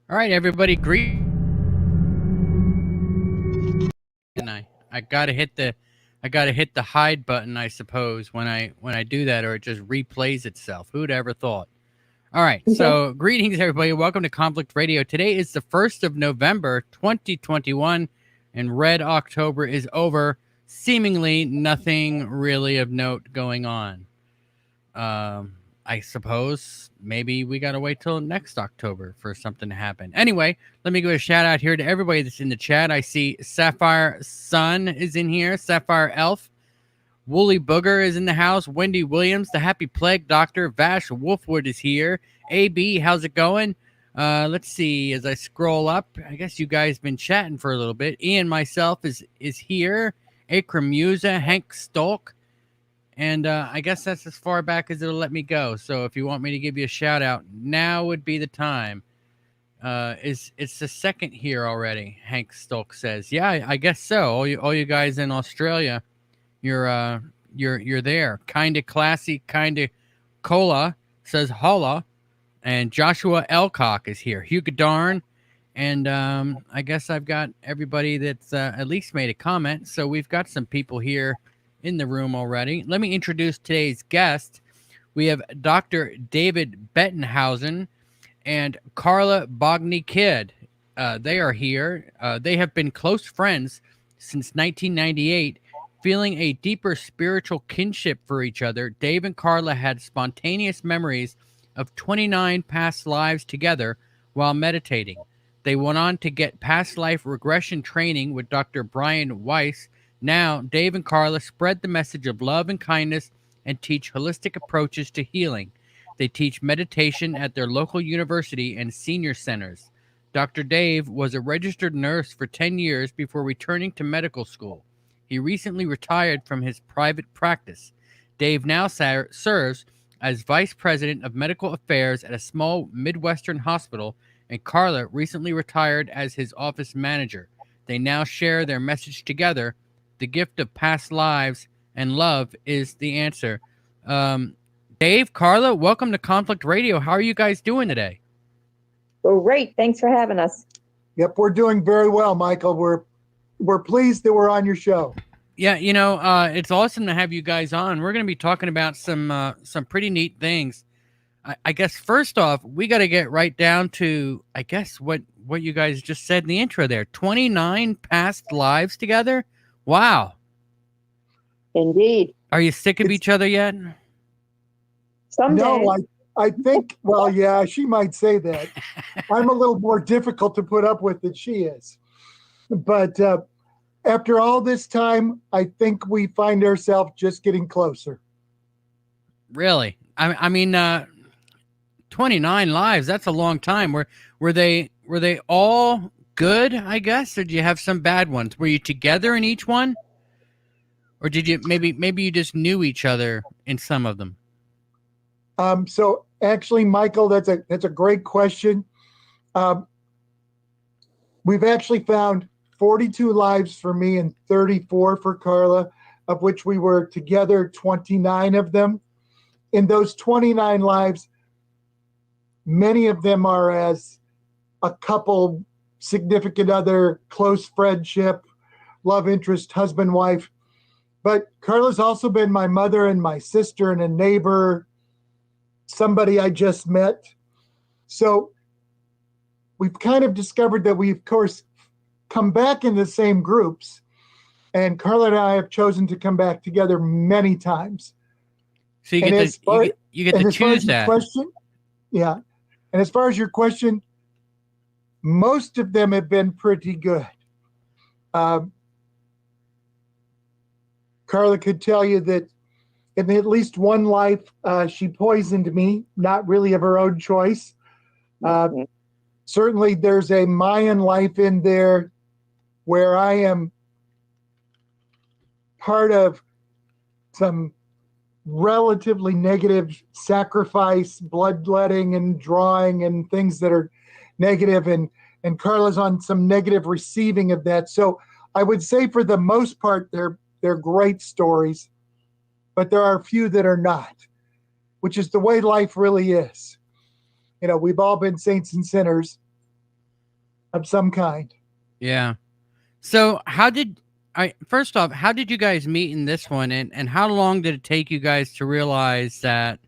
All right, everybody, greet. And I gotta hit the hide button, I suppose, when I do that, or it just replays itself. Who'd ever thought? All right, so greetings, everybody. Welcome to Conflict Radio. Today is the 1st of November, 2021, and Red October is over. Seemingly nothing really of note going on. I suppose maybe we gotta wait till next October for something to happen. Anyway, let me give a shout out here to everybody that's in the chat. I see Sapphire Sun is in here, Sapphire Elf, Woolly Booger is in the house, Wendy Williams, the Happy Plague Doctor, Vash Wolfwood is here. AB, how's it going? Let's see as I scroll up. I guess you guys been chatting for a little bit. Ian myself is here. Akram Musa, Hank Stolk. And I guess that's as far back as it'll let me go. So if you want me to give you a shout out, now would be the time. It's the second here already? Hank Stolk says. Yeah, I guess so. All you guys in Australia, you're there. Kinda classy, kinda cola says holla, and Joshua Elcock is here. Hugh Darn, and I guess I've got everybody that's at least made a comment. So we've got some people here in the room already. Let me introduce today's guest. We have Dr. David Bettenhausen and Carla Bogni-Kidd. They are here. They have been close friends since 1998, feeling a deeper spiritual kinship for each other. Dave and Carla had spontaneous memories of 29 past lives together while meditating. They went on to get past life regression training with Dr. Brian Weiss. Now, Dave and Carla spread the message of love and kindness and teach holistic approaches to healing. They teach meditation at their local university and senior centers. Dr. Dave was a registered nurse for 10 years before returning to medical school. He recently retired from his private practice. Dave now serves as vice president of medical affairs at a small Midwestern hospital, and Carla recently retired as his office manager. They now share their message together. The gift of past lives and love is the answer. Dave, Carla, welcome to Conflict Radio. How are you guys doing today? Great. Thanks for having us. Yep, we're doing very well, Michael. We're pleased that we're on your show. Yeah, it's awesome to have you guys on. We're going to be talking about some pretty neat things. I guess first off, we got to get right down to, I guess, what you guys just said in the intro there. 29 past lives together? Wow. Indeed. Are you sick of each other yet? Someday. No, I think, well, yeah, she might say that. I'm a little more difficult to put up with than she is. But after all this time, I think we find ourselves just getting closer. Really? I mean, 29 lives, that's a long time. Were they all good, I guess, or did you have some bad ones? Were you together in each one? Or did you maybe you just knew each other in some of them? So actually, Michael, that's a great question. We've actually found 42 lives for me and 34 for Carla, of which we were together 29 of them. In those 29 lives, many of them are as a couple, significant other, close friendship, love interest, husband, wife. But Carla's also been my mother and my sister and a neighbor, somebody I just met. So we've kind of discovered that we, of course, come back in the same groups. And Carla and I have chosen to come back together many times. So you get to choose that. Yeah. And as far as your question, most of them have been pretty good. Carla could tell you that in at least one life, she poisoned me, not really of her own choice. Certainly there's a Mayan life in there where I am part of some relatively negative sacrifice, bloodletting and drawing and things that are negative, and Carla's on some negative receiving of that. So I would say for the most part, they're great stories, but there are a few that are not, which is the way life really is. You know, we've all been saints and sinners, of some kind. Yeah. So first off, how did you guys meet in this one, and how long did it take you guys to realize that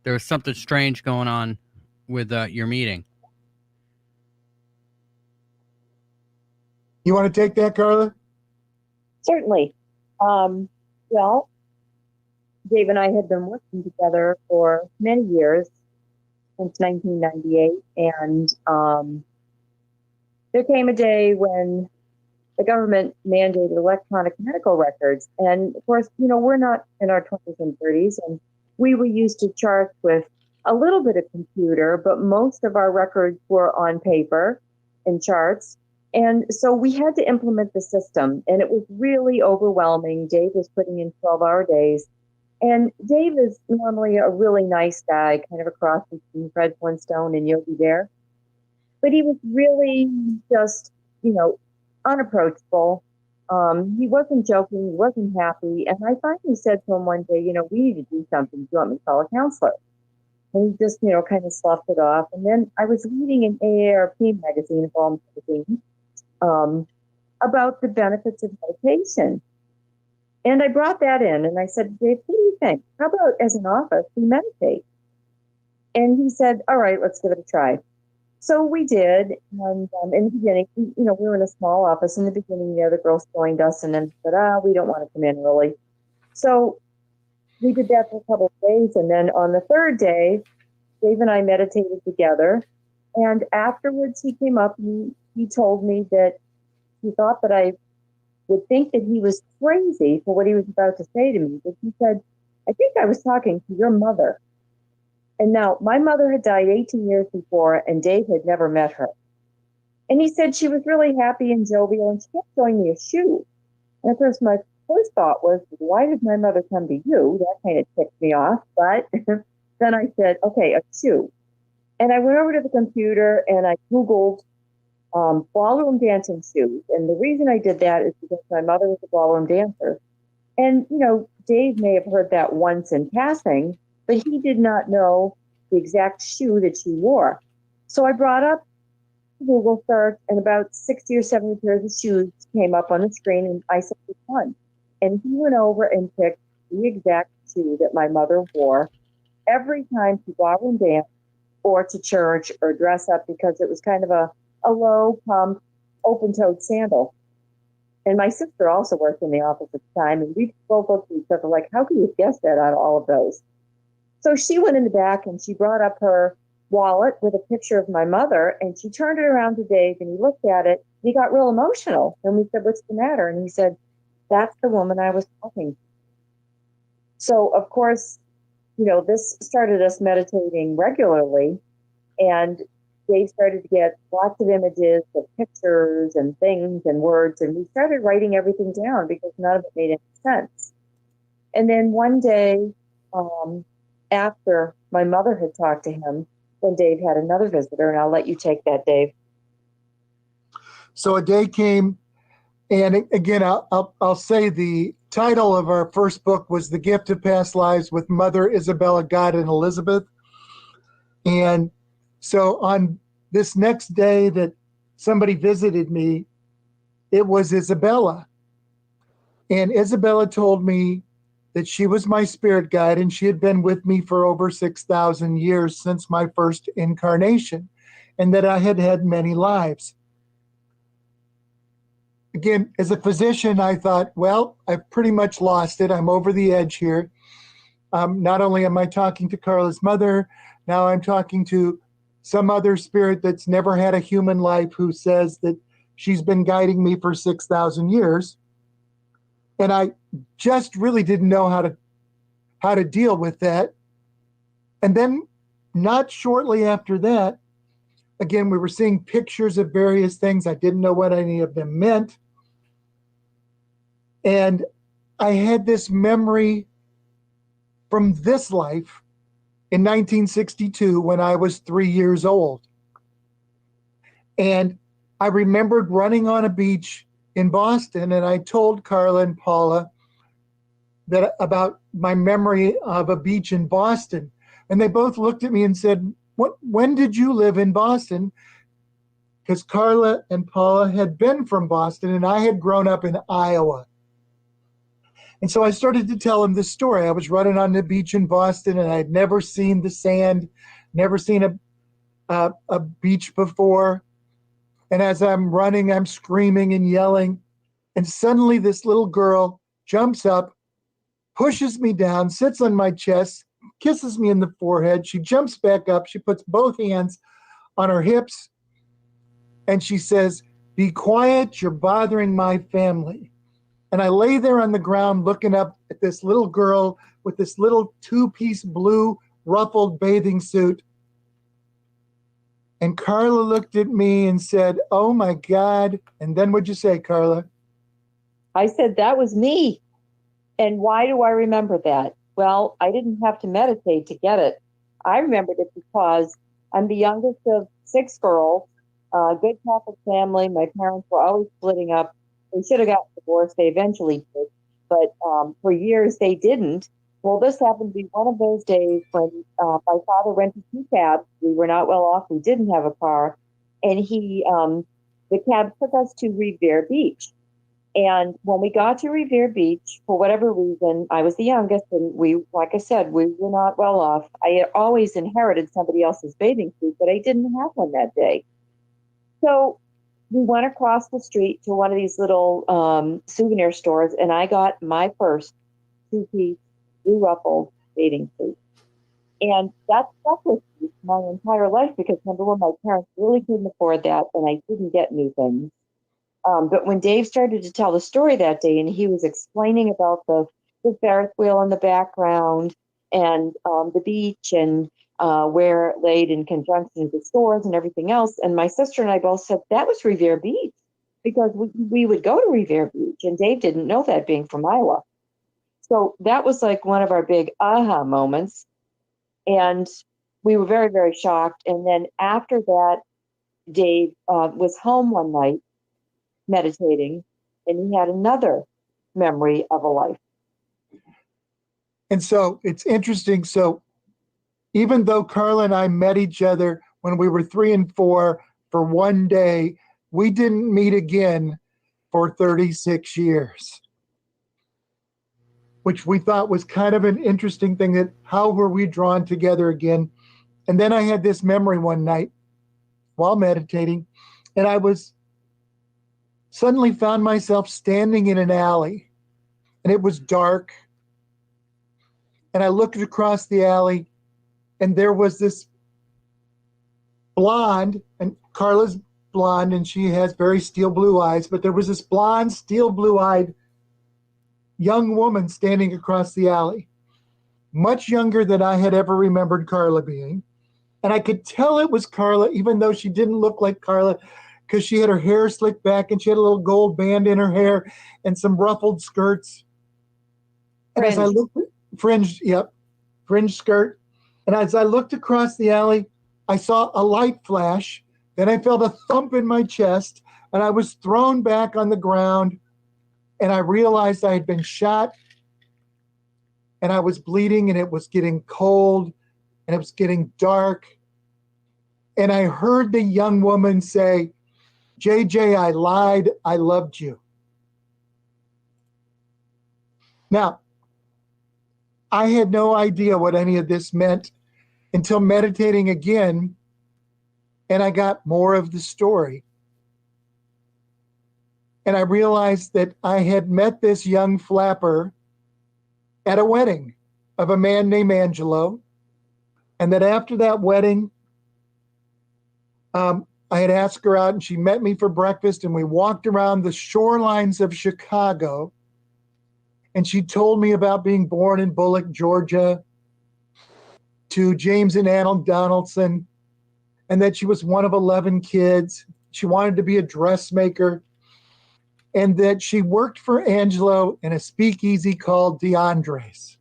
there was something strange going on with your meeting? You want to take that, Carla? Certainly. Well, Dave and I had been working together for many years, since 1998. And there came a day when the government mandated electronic medical records. And of course, we're not in our 20s and 30s, and we were used to charts with a little bit of computer, but most of our records were on paper and charts. And so we had to implement the system, and it was really overwhelming. Dave was putting in 12-hour days. And Dave is normally a really nice guy, kind of a cross between Fred Flintstone and Yogi Bear. But he was really just, unapproachable. He wasn't joking. He wasn't happy. And I finally said to him one day, we need to do something. Do you want me to call a counselor? And he just, kind of sloughed it off. And then I was reading an AARP magazine, of all magazines, about the benefits of meditation. And I brought that in and I said, Dave, what do you think? How about as an office, we meditate? And he said, all right, let's give it a try. So we did. And in the beginning, we were in a small office. In the beginning, the other girls joined us and then said, we don't want to come in early. So we did that for a couple of days. And then on the third day, Dave and I meditated together. And afterwards, he came up and he told me that he thought that I would think that he was crazy for what he was about to say to me. But he said, I think I was talking to your mother. And now my mother had died 18 years before, and Dave had never met her. And he said she was really happy and jovial, and she kept showing me a shoe. And of course, my first thought was, why did my mother come to you? That kind of ticked me off. But then I said, okay, a shoe. And I went over to the computer and I Googled ballroom dancing shoes. And the reason I did that is because my mother was a ballroom dancer. And, Dave may have heard that once in passing, but he did not know the exact shoe that she wore. So I brought up Google search, and about 60 or 70 pairs of shoes came up on the screen, and I said, which one? And he went over and picked the exact shoe that my mother wore every time she ballroom danced or to church or dress up, because it was kind of a low pump, open-toed sandal. And my sister also worked in the office at the time, and we both looked at each other like, how can you guess that out of all of those? So she went in the back and she brought up her wallet with a picture of my mother, and she turned it around to Dave, and he looked at it. He got real emotional. And we said, what's the matter? And he said, that's the woman I was talking to. So, of course, this started us meditating regularly, and Dave started to get lots of images of pictures and things and words, and we started writing everything down because none of it made any sense. And then one day, after my mother had talked to him, then Dave had another visitor, and I'll let you take that, Dave. So a day came, and again, I'll say the title of our first book was The Gift of Past Lives with Mother Isabella, God, and Elizabeth. And so on this next day that somebody visited me, it was Isabella. And Isabella told me that she was my spirit guide, and she had been with me for over 6,000 years since my first incarnation, and that I had had many lives. Again, as a physician, I thought, well, I've pretty much lost it. I'm over the edge here. Not only am I talking to Carla's mother, now I'm talking to some other spirit that's never had a human life who says that she's been guiding me for 6,000 years. And I just really didn't know how to deal with that. And then not shortly after that, again, we were seeing pictures of various things. I didn't know what any of them meant. And I had this memory from this life in 1962 when I was 3 years old. And I remembered running on a beach in Boston, and I told Carla and Paula that about my memory of a beach in Boston. And they both looked at me and said, when did you live in Boston? because Carla and Paula had been from Boston and I had grown up in Iowa. And so I started to tell them this story. I was running on the beach in Boston and I'd never seen the sand, never seen a beach before. And as I'm running, I'm screaming and yelling. And suddenly this little girl jumps up, pushes me down, sits on my chest, kisses me in the forehead. She jumps back up. She puts both hands on her hips. And she says, "Be quiet, you're bothering my family." And I lay there on the ground looking up at this little girl with this little two-piece blue ruffled bathing suit. And Carla looked at me and said, "Oh my God." And then what'd you say, Carla? I said, that was me. And why do I remember that? Well, I didn't have to meditate to get it. I remembered it because I'm the youngest of 6 girls, good Catholic family. My parents were always splitting up. They should have gotten divorced. They eventually did. But for years, they didn't. Well, this happened to be one of those days when my father rented 2 cabs. We were not well off. We didn't have a car. And the cab took us to Revere Beach. And when we got to Revere Beach, for whatever reason, I was the youngest, and like I said, we were not well off. I had always inherited somebody else's bathing suit, but I didn't have one that day. So we went across the street to one of these little souvenir stores, and I got my first 2-piece blue ruffled bathing suit. And that stuck with me my entire life because, number one, my parents really couldn't afford that, and I didn't get new things. But when Dave started to tell the story that day, and he was explaining about the Ferris wheel in the background and the beach and where it laid in conjunction with the stores and everything else, and my sister and I both said that was Revere Beach because we would go to Revere Beach, and Dave didn't know that being from Iowa. So that was like one of our big aha moments, and we were very, very shocked. And then after that, Dave was home one night meditating, and he had another memory of a life. And so it's interesting. So even though Carla and I met each other when we were 3 and 4 for one day, we didn't meet again for 36 years, which we thought was kind of an interesting thing, that how were we drawn together again? And then I had this memory one night while meditating, and I was suddenly found myself standing in an alley, and it was dark. And I looked across the alley, and there was this blonde, and Carla's blonde, and she has very steel blue eyes, but there was this blonde, steel blue-eyed young woman standing across the alley, much younger than I had ever remembered Carla being. And I could tell it was Carla, even though she didn't look like Carla, because she had her hair slicked back and she had a little gold band in her hair and some ruffled skirts. And as I looked, fringe skirt. And as I looked across the alley, I saw a light flash. Then I felt a thump in my chest, and I was thrown back on the ground, and I realized I had been shot, and I was bleeding, and it was getting cold, and it was getting dark. And I heard the young woman say, "JJ, I lied. I loved you." Now, I had no idea what any of this meant until meditating again, and I got more of the story. And I realized that I had met this young flapper at a wedding of a man named Angelo, and that after that wedding, I had asked her out, and she met me for breakfast, and we walked around the shorelines of Chicago, and she told me about being born in Bullock, Georgia, to James and Anna Donaldson, and that she was one of 11 kids. She wanted to be a dressmaker, and that she worked for Angelo in a speakeasy called DeAndre's.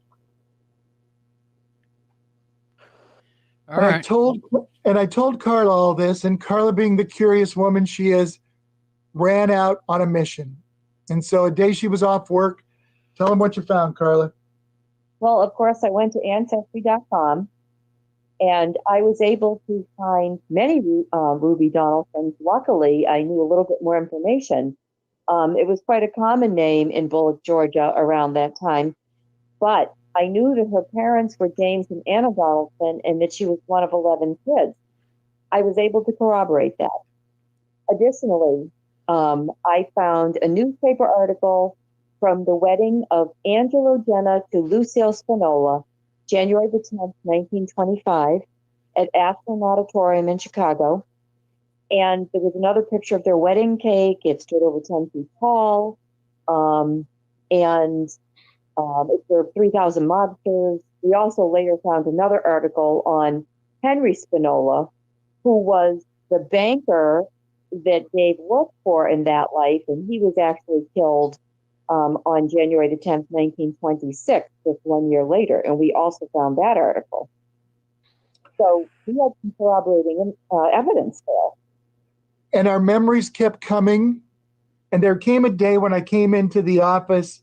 All right. I told Carla all this, and Carla, being the curious woman she is, ran out on a mission. And so a day she was off work. Tell them what you found, Carla. Well, of course, I went to Ancestry.com, And I was able to find many Ruby Donaldsons. Luckily, I knew a little bit more information. It was quite a common name in Bullock, Georgia around that time. But I knew that her parents were James and Anna Donaldson and that she was one of 11 kids. I was able to corroborate that. Additionally, I found a newspaper article from the wedding of Angelo Jenna to Lucille Spinola, January the 10th, 1925, at Ashland Auditorium in Chicago. And there was another picture of their wedding cake. It stood over 10 feet tall. There were 3,000 mobsters. We also later found another article on Henry Spinola, who was the banker that Dave worked for in that life, and he was actually killed on January the 10th, 1926, just 1 year later, and we also found that article. So we had some corroborating evidence there. And our memories kept coming, and there came a day when I came into the office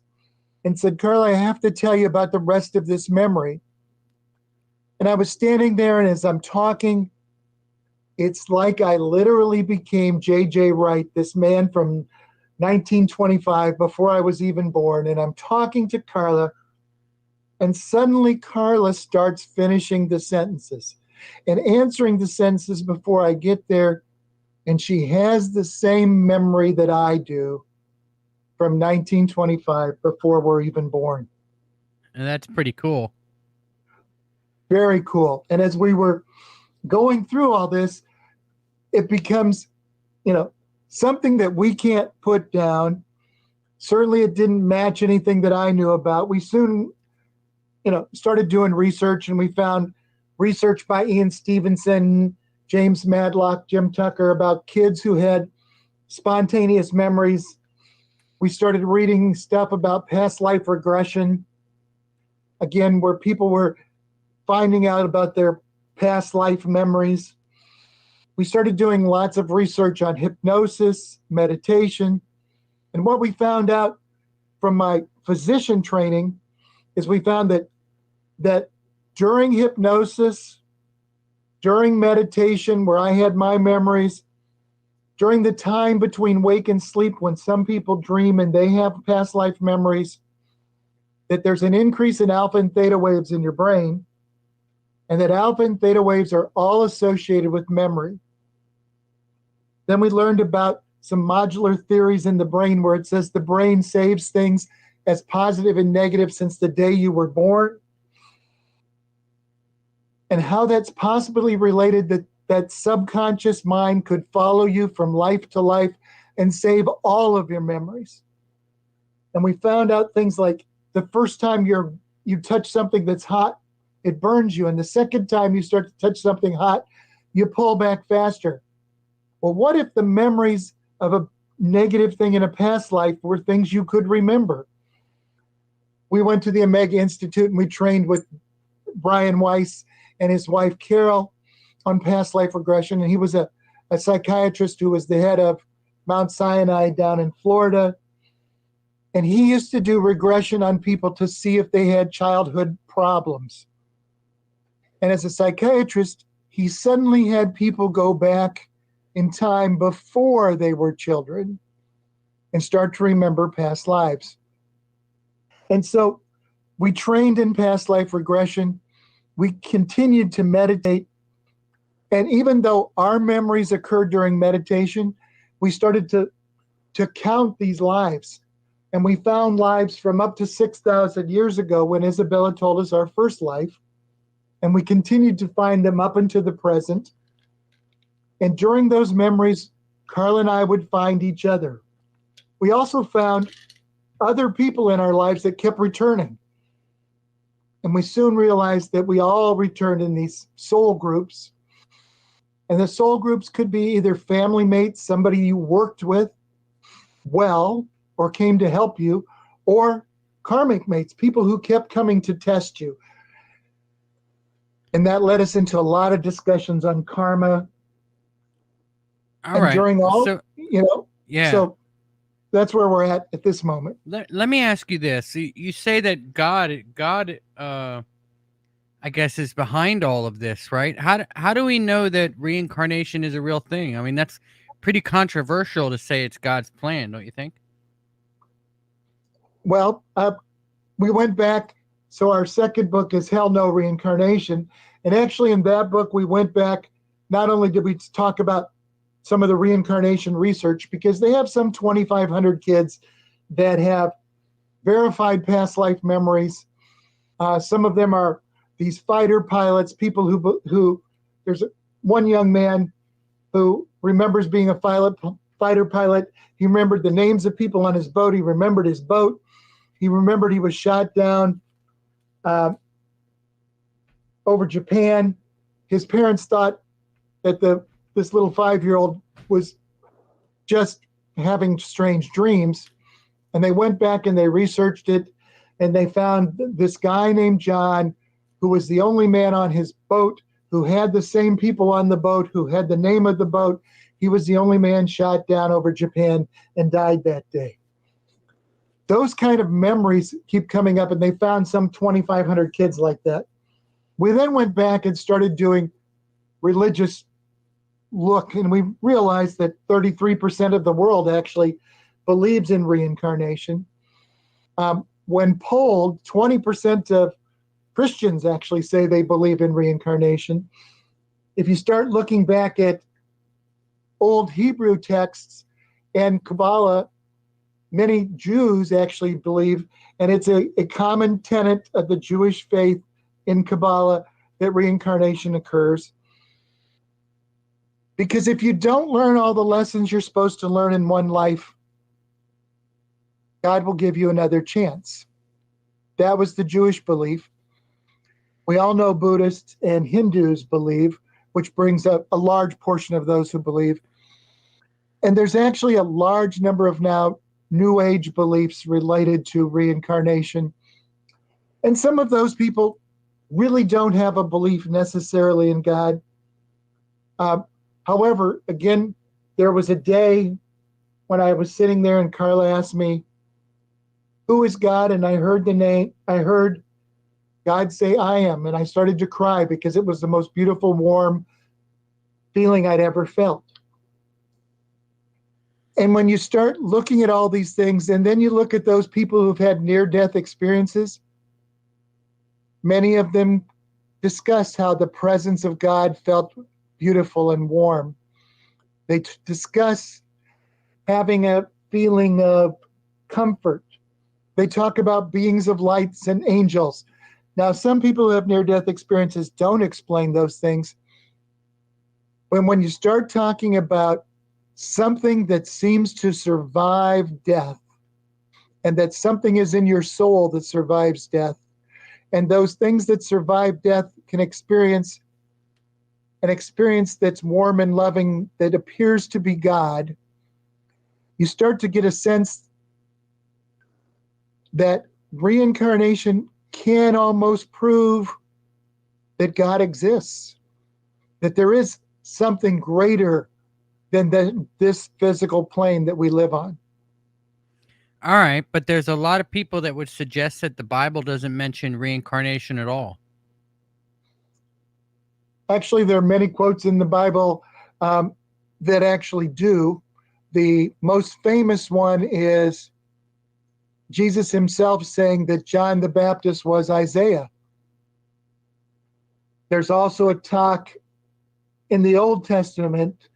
and said, Carla, I have to tell you about the rest of this memory. And I was standing there, and as I'm talking, it's like I literally became J.J. Wright, this man from 1925, before I was even born. And I'm talking to Carla, and suddenly Carla starts finishing the sentences and answering the sentences before I get there. And she has the same memory that I do from 1925, before we're even born. And that's pretty cool. Very cool. And as we were going through all this, it becomes, something that we can't put down. Certainly it didn't match anything that I knew about. We soon, started doing research, and we found research by Ian Stevenson, James Madlock, Jim Tucker, about kids who had spontaneous memories. We started reading stuff about past life regression, again, where people were finding out about their past life memories. We started doing lots of research on hypnosis, meditation. And what we found out from my physician training is we found that during hypnosis, during meditation, where I had my memories, during the time between wake and sleep, when some people dream and they have past life memories, that there's an increase in alpha and theta waves in your brain, and that alpha and theta waves are all associated with memory. Then we learned about some modular theories in the brain, where it says the brain saves things as positive and negative since the day you were born, and how that's possibly related, that subconscious mind could follow you from life to life and save all of your memories. And we found out things like the first time you touch something that's hot, it burns you. And the second time you start to touch something hot, you pull back faster. Well, what if the memories of a negative thing in a past life were things you could remember? We went to the Omega Institute and we trained with Brian Weiss and his wife Carol on past life regression. And he was a psychiatrist who was the head of Mount Sinai down in Florida. And he used to do regression on people to see if they had childhood problems. And as a psychiatrist, he suddenly had people go back in time before they were children and start to remember past lives. And so we trained in past life regression. We continued to meditate. And even though our memories occurred during meditation, we started to count these lives. And we found lives from up to 6,000 years ago when Isabella told us our first life. And we continued to find them up into the present. And during those memories, Carla and I would find each other. We also found other people in our lives that kept returning. And we soon realized that we all returned in these soul groups. And the soul groups could be either family mates, somebody you worked with well or came to help you, or karmic mates, people who kept coming to test you. And that led us into a lot of discussions on karma. All right. During all, yeah. So that's where we're at this moment. Let me ask you this. You say that God, I I guess, is behind all of this, right? How do we know that reincarnation is a real thing? I mean, that's pretty controversial to say it's God's plan, don't you think? Well, we went back. So our second book is Hell No Reincarnation. And actually in that book, we went back. Not only did we talk about some of the reincarnation research, because they have some 2,500 kids that have verified past life memories. Some of them are these fighter pilots, people who there's one young man who remembers being a fighter pilot. He remembered the names of people on his boat. He remembered his boat. He remembered he was shot down over Japan. His parents thought that this little 5-year-old was just having strange dreams. And they went back and they researched it, and they found this guy named John, who was the only man on his boat, who had the same people on the boat, who had the name of the boat. He was the only man shot down over Japan and died that day. Those kind of memories keep coming up, and they found some 2,500 kids like that. We then went back and started doing religious look, and we realized that 33% of the world actually believes in reincarnation. When polled, 20% of Christians actually say they believe in reincarnation. If you start looking back at old Hebrew texts and Kabbalah, many Jews actually believe, and it's a common tenet of the Jewish faith in Kabbalah, that reincarnation occurs. Because if you don't learn all the lessons you're supposed to learn in one life, God will give you another chance. That was the Jewish belief. We all know Buddhists and Hindus believe, which brings up a large portion of those who believe. And there's actually a large number of now New Age beliefs related to reincarnation. And some of those people really don't have a belief necessarily in God. However, again, there was a day when I was sitting there and Carla asked me, "Who is God?" And I heard God say, "I am." And I started to cry because it was the most beautiful, warm feeling I'd ever felt. And when you start looking at all these things, and then you look at those people who've had near-death experiences, many of them discuss how the presence of God felt beautiful and warm. They discuss having a feeling of comfort. They talk about beings of lights and angels. Now, some people who have near-death experiences don't explain those things. But when you start talking about something that seems to survive death, and that something is in your soul that survives death, and those things that survive death can experience an experience that's warm and loving that appears to be God, you start to get a sense that reincarnation can almost prove that God exists, that there is something greater than this physical plane that we live on. All right, but there's a lot of people that would suggest that the Bible doesn't mention reincarnation at all. Actually, there are many quotes in the Bible that actually do. The most famous one is Jesus himself saying that John the Baptist was Isaiah. There's also a talk in the Old Testament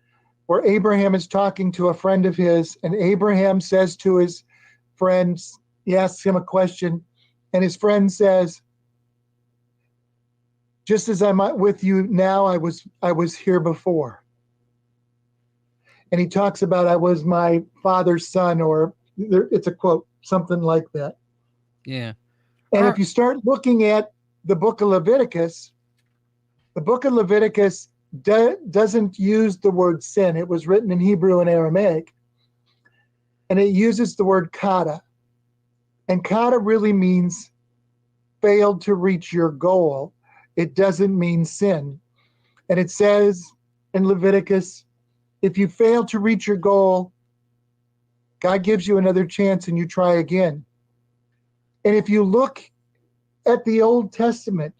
where Abraham is talking to a friend of his, and Abraham says to his friends, he asks him a question, and his friend says, "Just as I'm with you now, I was here before." And he talks about, "I was my father's son," or it's a quote, something like that. Yeah. And if you start looking at the book of Leviticus, doesn't use the word sin. It was written in Hebrew and Aramaic, and it uses the word kata. And kata really means failed to reach your goal. It doesn't mean sin. And it says in Leviticus, if you fail to reach your goal, God gives you another chance and you try again. And if you look at the Old Testament,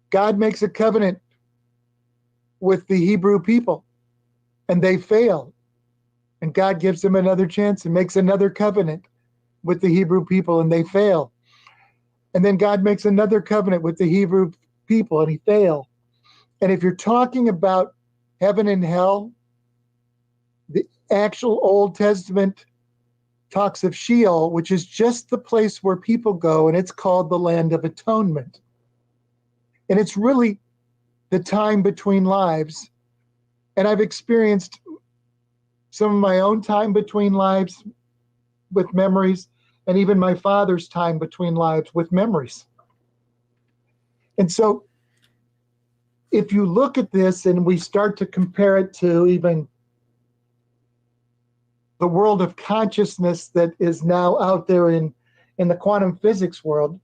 God makes a covenant with the Hebrew people, and they fail. And God gives them another chance and makes another covenant with the Hebrew people, and they fail. And then God makes another covenant with the Hebrew people, and he fails. And if you're talking about heaven and hell, the actual Old Testament talks of Sheol, which is just the place where people go, and it's called the Land of Atonement. And it's really the time between lives. And I've experienced some of my own time between lives with memories, and even my father's time between lives with memories. And so if you look at this and we start to compare it to even the world of consciousness that is now out there in the quantum physics world,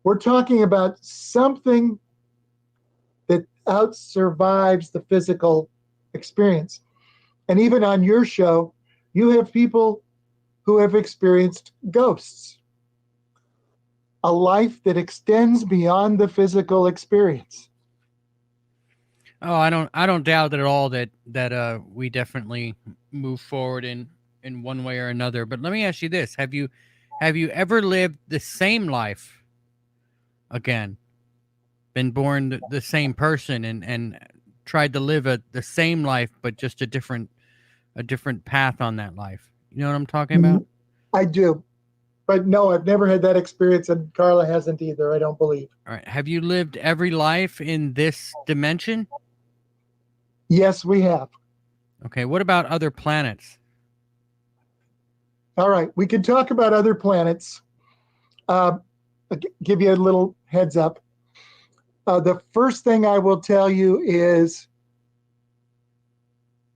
we're talking about something that outsurvives the physical experience. And even on your show, you have people who have experienced ghosts, a life that extends beyond the physical experience. Oh, I don't doubt at all that we definitely move forward in one way or another. But let me ask you this: have you ever lived the same life again? Been born the same person and tried to live the same life, but just a different path on that life. You know what I'm talking about? I do. But no, I've never had that experience, and Carla hasn't either, I don't believe. All right. Have you lived every life in this dimension? Yes, we have. Okay. What about other planets? All right, we can talk about other planets. I'll give you a little heads up. The first thing I will tell you is,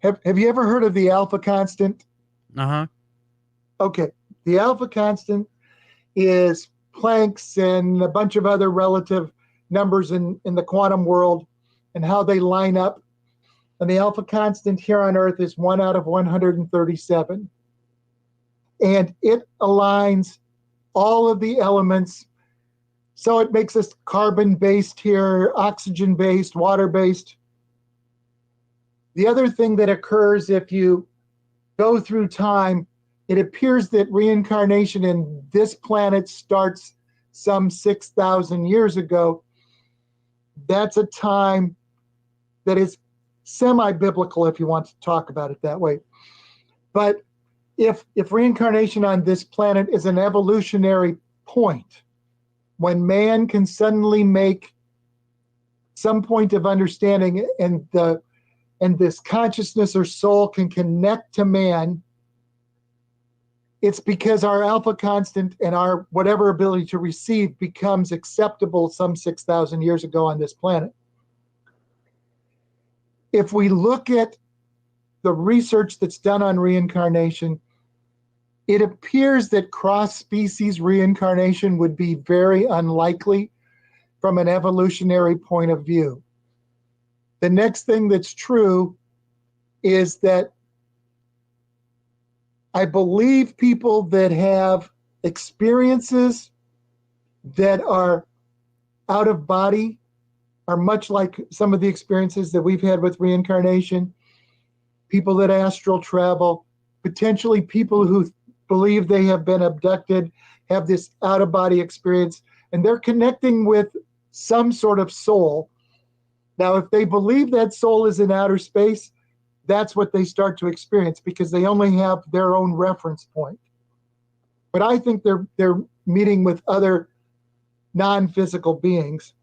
have you ever heard of the alpha constant? Uh-huh. Okay, the alpha constant is Planck's and a bunch of other relative numbers in the quantum world and how they line up. And the alpha constant here on Earth is 1 out of 137. And it aligns all of the elements. So it makes us carbon-based here, oxygen-based, water-based. The other thing that occurs if you go through time, it appears that reincarnation in this planet starts some 6,000 years ago. That's a time that is semi-biblical, if you want to talk about it that way. But if reincarnation on this planet is an evolutionary point, when man can suddenly make some point of understanding and this consciousness or soul can connect to man, it's because our alpha constant and our whatever ability to receive becomes acceptable some 6,000 years ago on this planet. If we look at the research that's done on reincarnation, it appears that cross-species reincarnation would be very unlikely from an evolutionary point of view. The next thing that's true is that I believe people that have experiences that are out of body are much like some of the experiences that we've had with reincarnation. People that astral travel, potentially people who believe they have been abducted, have this out-of-body experience, and they're connecting with some sort of soul. Now, if they believe that soul is in outer space, that's what they start to experience because they only have their own reference point. But I think they're meeting with other non-physical beings.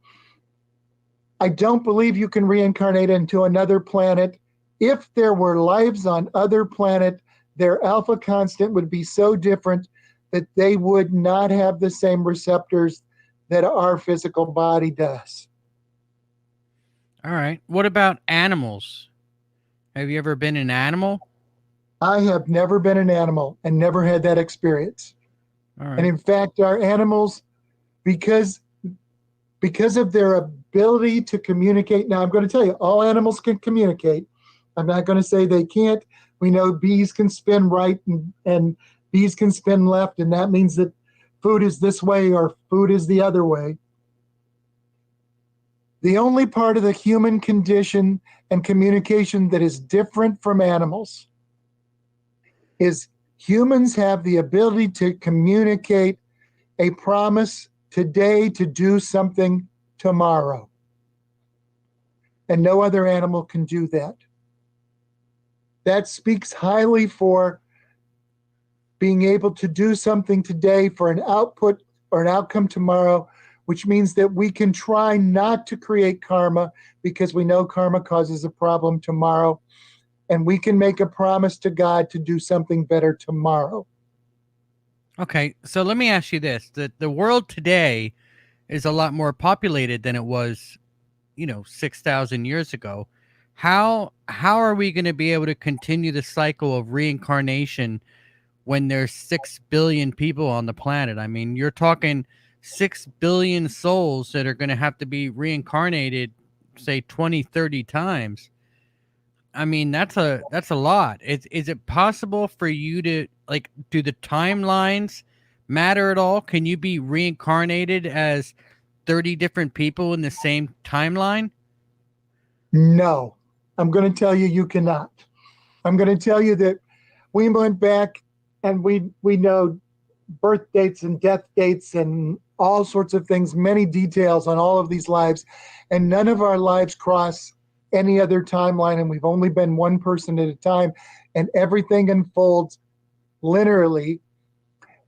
I don't believe you can reincarnate into another planet. If there were lives on other planet, their alpha constant would be so different that they would not have the same receptors that our physical body does. All right. What about animals? Have you ever been an animal? I have never been an animal and never had that experience. All right. And in fact, our animals, because of their ability to communicate. Now, I'm going to tell you, all animals can communicate. I'm not going to say they can't. We know bees can spin right and bees can spin left, and that means that food is this way or food is the other way. The only part of the human condition and communication that is different from animals is humans have the ability to communicate a promise today to do something tomorrow. And no other animal can do that. That speaks highly for being able to do something today for an output or an outcome tomorrow, which means that we can try not to create karma because we know karma causes a problem tomorrow. And we can make a promise to God to do something better tomorrow. Okay, so let me ask you this. The world today is a lot more populated than it was, 6,000 years ago. How are we going to be able to continue the cycle of reincarnation when there's 6 billion people on the planet? I mean, you're talking 6 billion souls that are going to have to be reincarnated, say 20, 30 times. I mean, that's a lot. Is it possible for you to, like, do the timelines matter at all? Can you be reincarnated as 30 different people in the same timeline? No, I'm going to tell you, you cannot. I'm going to tell you that we went back and we know birth dates and death dates and all sorts of things, many details on all of these lives, and none of our lives cross any other timeline, and we've only been one person at a time, and everything unfolds linearly.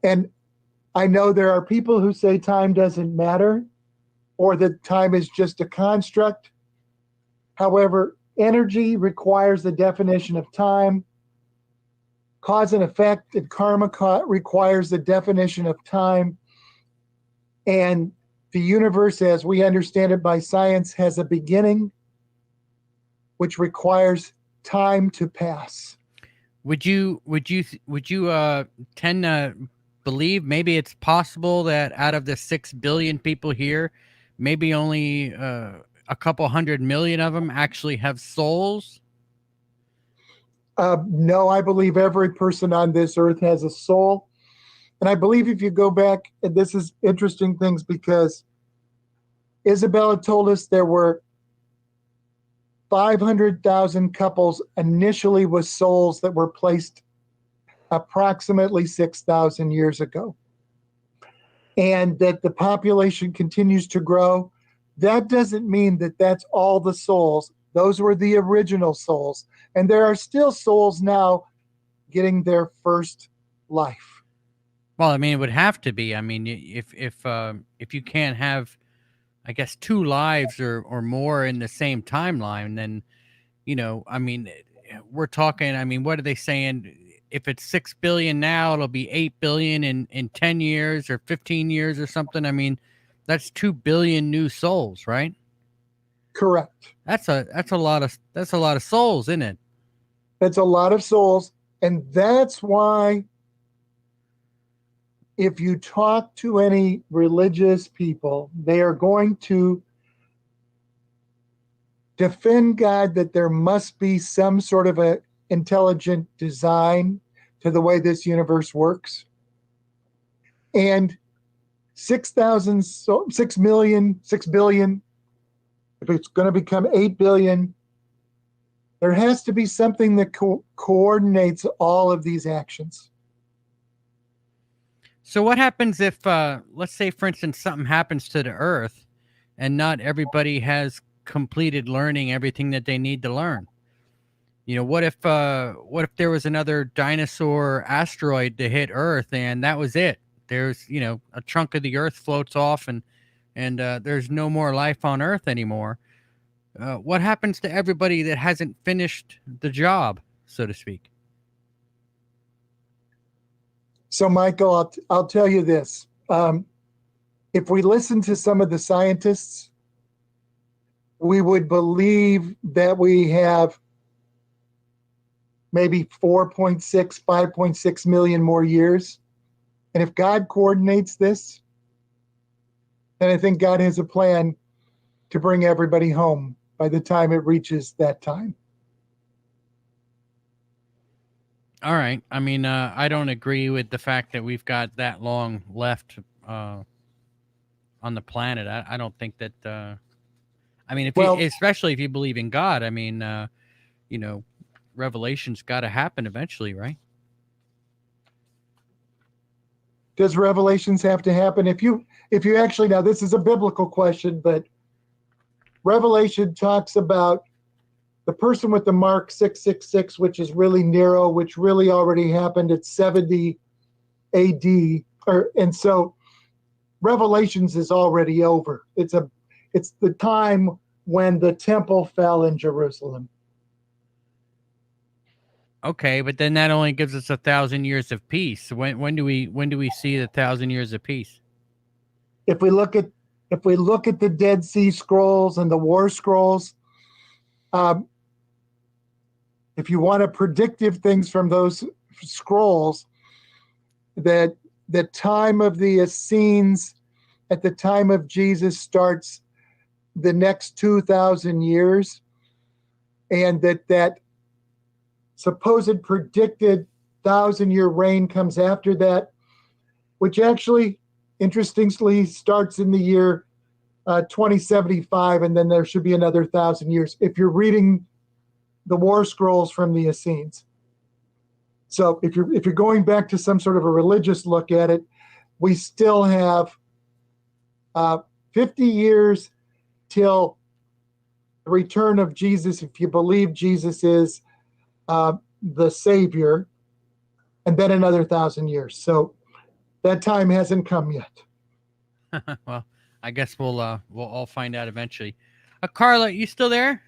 And I know there are people who say time doesn't matter or that time is just a construct. However, energy requires the definition of time. Cause and effect and karma requires the definition of time. And the universe, as we understand it by science, has a beginning, which requires time to pass. Would you tend to believe maybe it's possible that out of the 6 billion people here, maybe only a couple 100 million of them actually have souls? No, I believe every person on this earth has a soul. And I believe if you go back, and this is interesting things because Isabella told us there were 500,000 couples initially with souls that were placed approximately 6,000 years ago. And that the population continues to grow. That doesn't mean that that's all the souls. Those were the original souls. And there are still souls now getting their first life. Well, I mean, it would have to be. I mean, if you can't have, I guess, 2 lives or more in the same timeline, then, I mean, we're talking, I mean, what are they saying? If it's 6 billion now, it'll be 8 billion in 10 years or 15 years or something. I mean, that's 2 billion new souls, right? Correct. That's a lot of souls, isn't it? That's a lot of souls. And that's why if you talk to any religious people, they are going to defend God that there must be some sort of a intelligent design to the way this universe works. And 6 billion, if it's going to become 8 billion, there has to be something that coordinates all of these actions. So what happens if, let's say, for instance, something happens to the Earth and not everybody has completed learning everything that they need to learn? What if there was another dinosaur asteroid to hit Earth and that was it? There's, a chunk of the Earth floats off and there's no more life on Earth anymore. What happens to everybody that hasn't finished the job, so to speak? So, Michael, I'll tell you this. If we listen to some of the scientists, we would believe that we have maybe 4.6, 5.6 million more years. And if God coordinates this, then I think God has a plan to bring everybody home by the time it reaches that time. All right. I mean, I don't agree with the fact that we've got that long left on the planet. I don't think that. I mean, Well- especially if you believe in God, I mean, you know, revelation's got to happen eventually, right? Does revelations have to happen? If you actually, now this is a biblical question, but Revelation talks about the person with the mark 666, which is really Nero, which really already happened at 70 AD, and so Revelations is already over. It's the time when the temple fell in Jerusalem. Okay, but then that only gives us 1,000 years of peace. When do we see the 1,000 years of peace? If we look at the Dead Sea Scrolls and the War Scrolls, if you want to predictive things from those scrolls, that the time of the Essenes at the time of Jesus starts the next 2,000 years, and that supposed predicted 1,000-year reign comes after that, which actually, interestingly, starts in the year 2075, and then there should be another 1,000 years if you're reading the War Scrolls from the Essenes. So if you're going back to some sort of a religious look at it, we still have 50 years till the return of Jesus, if you believe Jesus is the Savior, and then another 1,000 years. So that time hasn't come yet. Well, I guess we'll all find out eventually. Carla, you still there?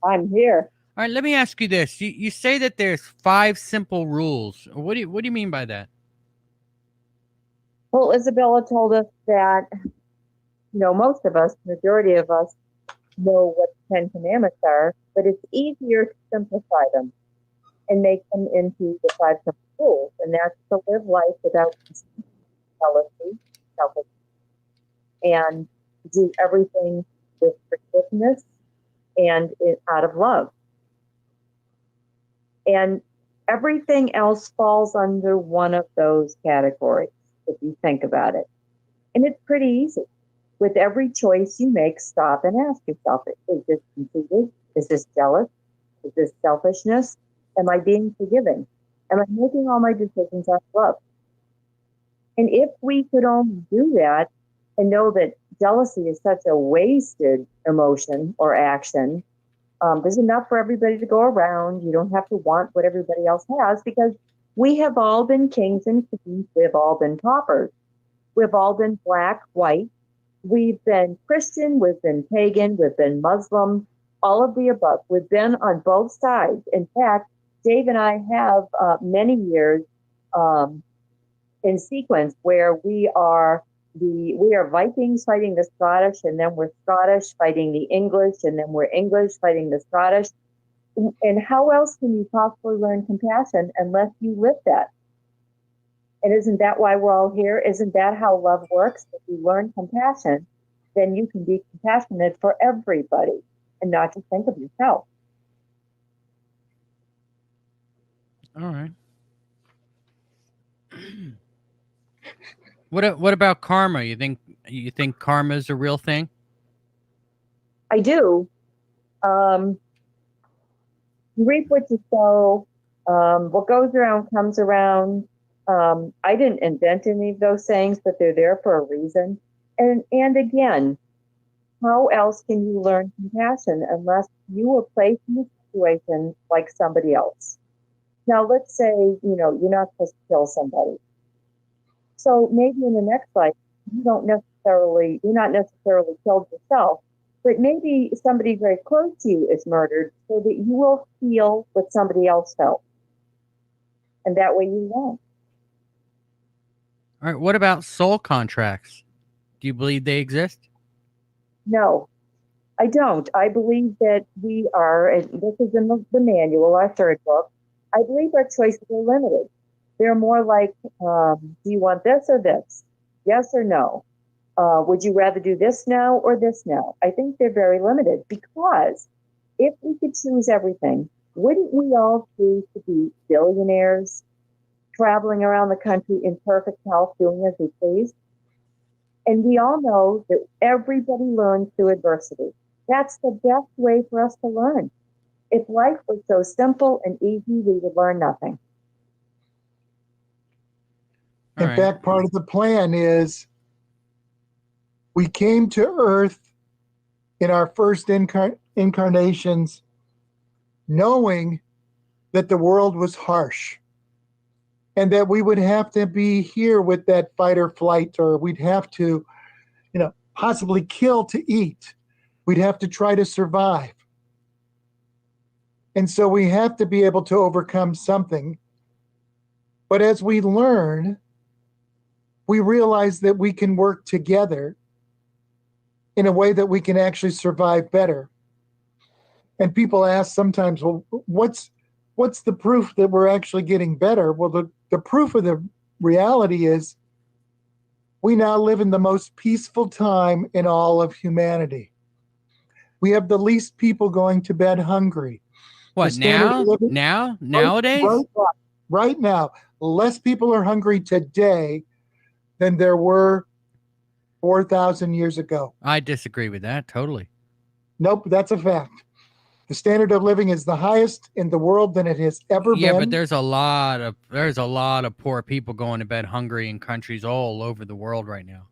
I'm here. All right, let me ask you this. You say that there's 5 simple rules. What do you mean by that? Well, Isabella told us that, most of us, majority of us, know what the 10 Commandments are, but it's easier to simplify them and make them into the 5 simple rules. And that's to live life without jealousy, selfishness, and do everything with forgiveness and out of love. And everything else falls under one of those categories, if you think about it. And it's pretty easy. With every choice you make, stop and ask yourself, is this conceited? Is this jealous? Is this selfishness? Am I being forgiving? Am I making all my decisions out of love? And if we could only do that and know that jealousy is such a wasted emotion or action, there's enough for everybody to go around. You don't have to want what everybody else has, because we have all been kings and queens. We've all been paupers. We've all been black, white. We've been Christian. We've been pagan. We've been Muslim. All of the above. We've been on both sides. In fact, Dave and I have many years in sequence where we are Vikings fighting the Scottish, and then we're Scottish fighting the English, and then we're English fighting the Scottish. And how else can you possibly learn compassion unless you live that? And isn't that why we're all here? Isn't that how love works? If you learn compassion, then you can be compassionate for everybody and not just think of yourself. All right. What about karma? You think karma is a real thing? I do. You reap what you sow. What goes around comes around. I didn't invent any of those sayings, but they're there for a reason. And again, how else can you learn compassion unless you were placed in a situation like somebody else? Now, let's say, you're not supposed to kill somebody. So maybe in the next life, you're not necessarily killed yourself, but maybe somebody very close to you is murdered so that you will feel what somebody else felt. And that way you won't. All right. What about soul contracts? Do you believe they exist? No, I don't. I believe that we are, and this is in the manual, our 3rd book, I believe our choices are limited. They're more like, do you want this or this? Yes or no? Would you rather do this now or this now? I think they're very limited, because if we could choose everything, wouldn't we all choose to be billionaires, traveling around the country in perfect health, doing as we please? And we all know that everybody learns through adversity. That's the best way for us to learn. If life was so simple and easy, we would learn nothing. All In right. fact, part of the plan is we came to Earth in our first incarnations knowing that the world was harsh and that we would have to be here with that fight or flight, or we'd have to, possibly kill to eat. We'd have to try to survive. And so we have to be able to overcome something. But as we learn, we realize that we can work together in a way that we can actually survive better. And people ask sometimes, well, what's the proof that we're actually getting better? Well, the proof of the reality is we now live in the most peaceful time in all of humanity. We have the least people going to bed hungry. What now? Nowadays? Right now, less people are hungry today than there were 4,000 years ago. I disagree with that totally. Nope, that's a fact. The standard of living is the highest in the world than it has ever been. Yeah, but there's a lot of poor people going to bed hungry in countries all over the world right now.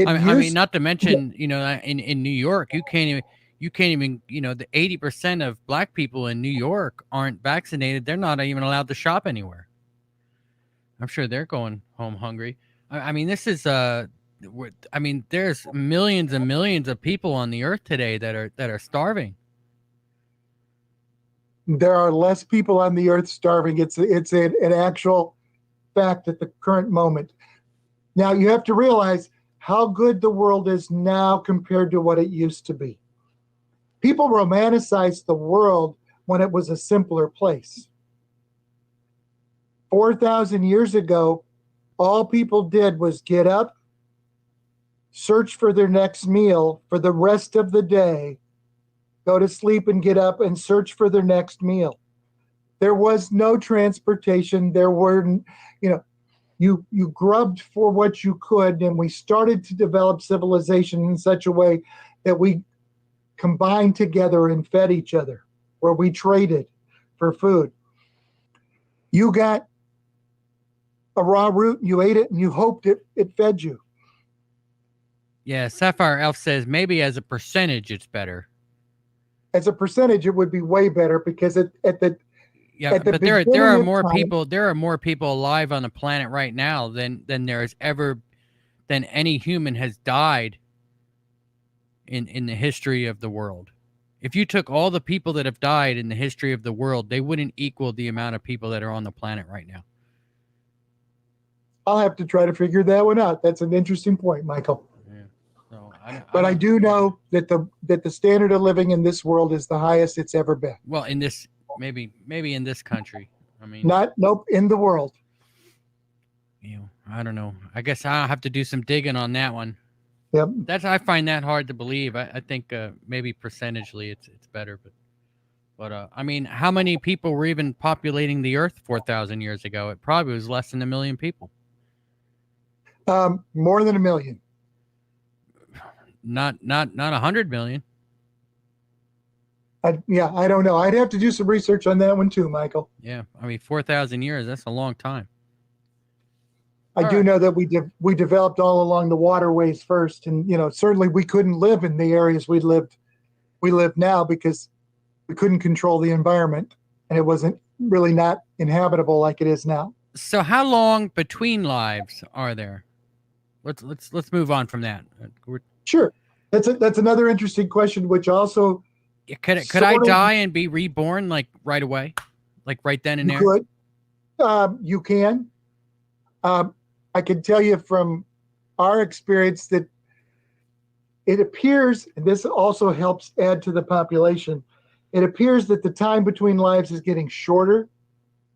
I mean, not to mention, in New York, you can't even, the 80% of black people in New York aren't vaccinated. They're not even allowed to shop anywhere. I'm sure they're going home hungry. I mean, this is there's millions and millions of people on the earth today that are starving. There are less people on the earth starving. It's an actual fact at the current moment. Now you have to realize how good the world is now compared to what it used to be. People romanticized the world when it was a simpler place. 4,000 years ago, all people did was get up, search for their next meal for the rest of the day, go to sleep and get up and search for their next meal. There was no transportation. There were, you grubbed for what you could, and we started to develop civilization in such a way that we combined together and fed each other, where we traded for food. You got a raw root, you ate it, and you hoped it fed you. Yeah, Sapphire Elf says maybe as a percentage it's better. As a percentage, it would be way better because but there are more people. There are more people alive on the planet right now than any human has died in the history of the world. If you took all the people that have died in the history of the world, they wouldn't equal the amount of people that are on the planet right now. I'll have to try to figure that one out. That's an interesting point, Michael. Yeah. So I do know that the standard of living in this world is the highest it's ever been. Well, in this maybe in this country. I mean, in the world. I don't know. I guess I'll have to do some digging on that one. Yep. I find that hard to believe. I think maybe percentagely it's better, but I mean, how many people were even populating the Earth 4,000 years ago? It probably was less than 1 million people. More than 1 million. Not 100 million. I don't know. I'd have to do some research on that one too, Michael. Yeah, I mean, 4,000 years, that's a long time. I do know that we developed all along the waterways first, and certainly we couldn't live in the areas we live now because we couldn't control the environment, and it wasn't really not inhabitable like it is now. So how long between lives are there? Let's move on from that. Sure, that's another interesting question, which also could I die and be reborn like right away, like right then and there? You could. You can. I can tell you from our experience that it appears, and this also helps add to the population, it appears that the time between lives is getting shorter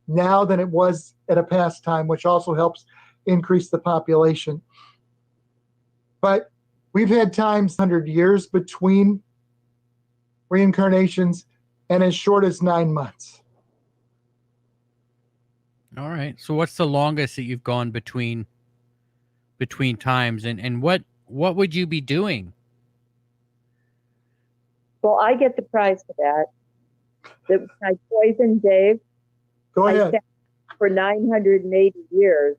now than it was at a past time, which also helps increase the population. But we've had times 100 years between reincarnations and as short as 9 months. All right. So what's the longest that you've gone between times, and what would you be doing Well, I get the prize for that. I poisoned Dave. Go I ahead. sat for 980 years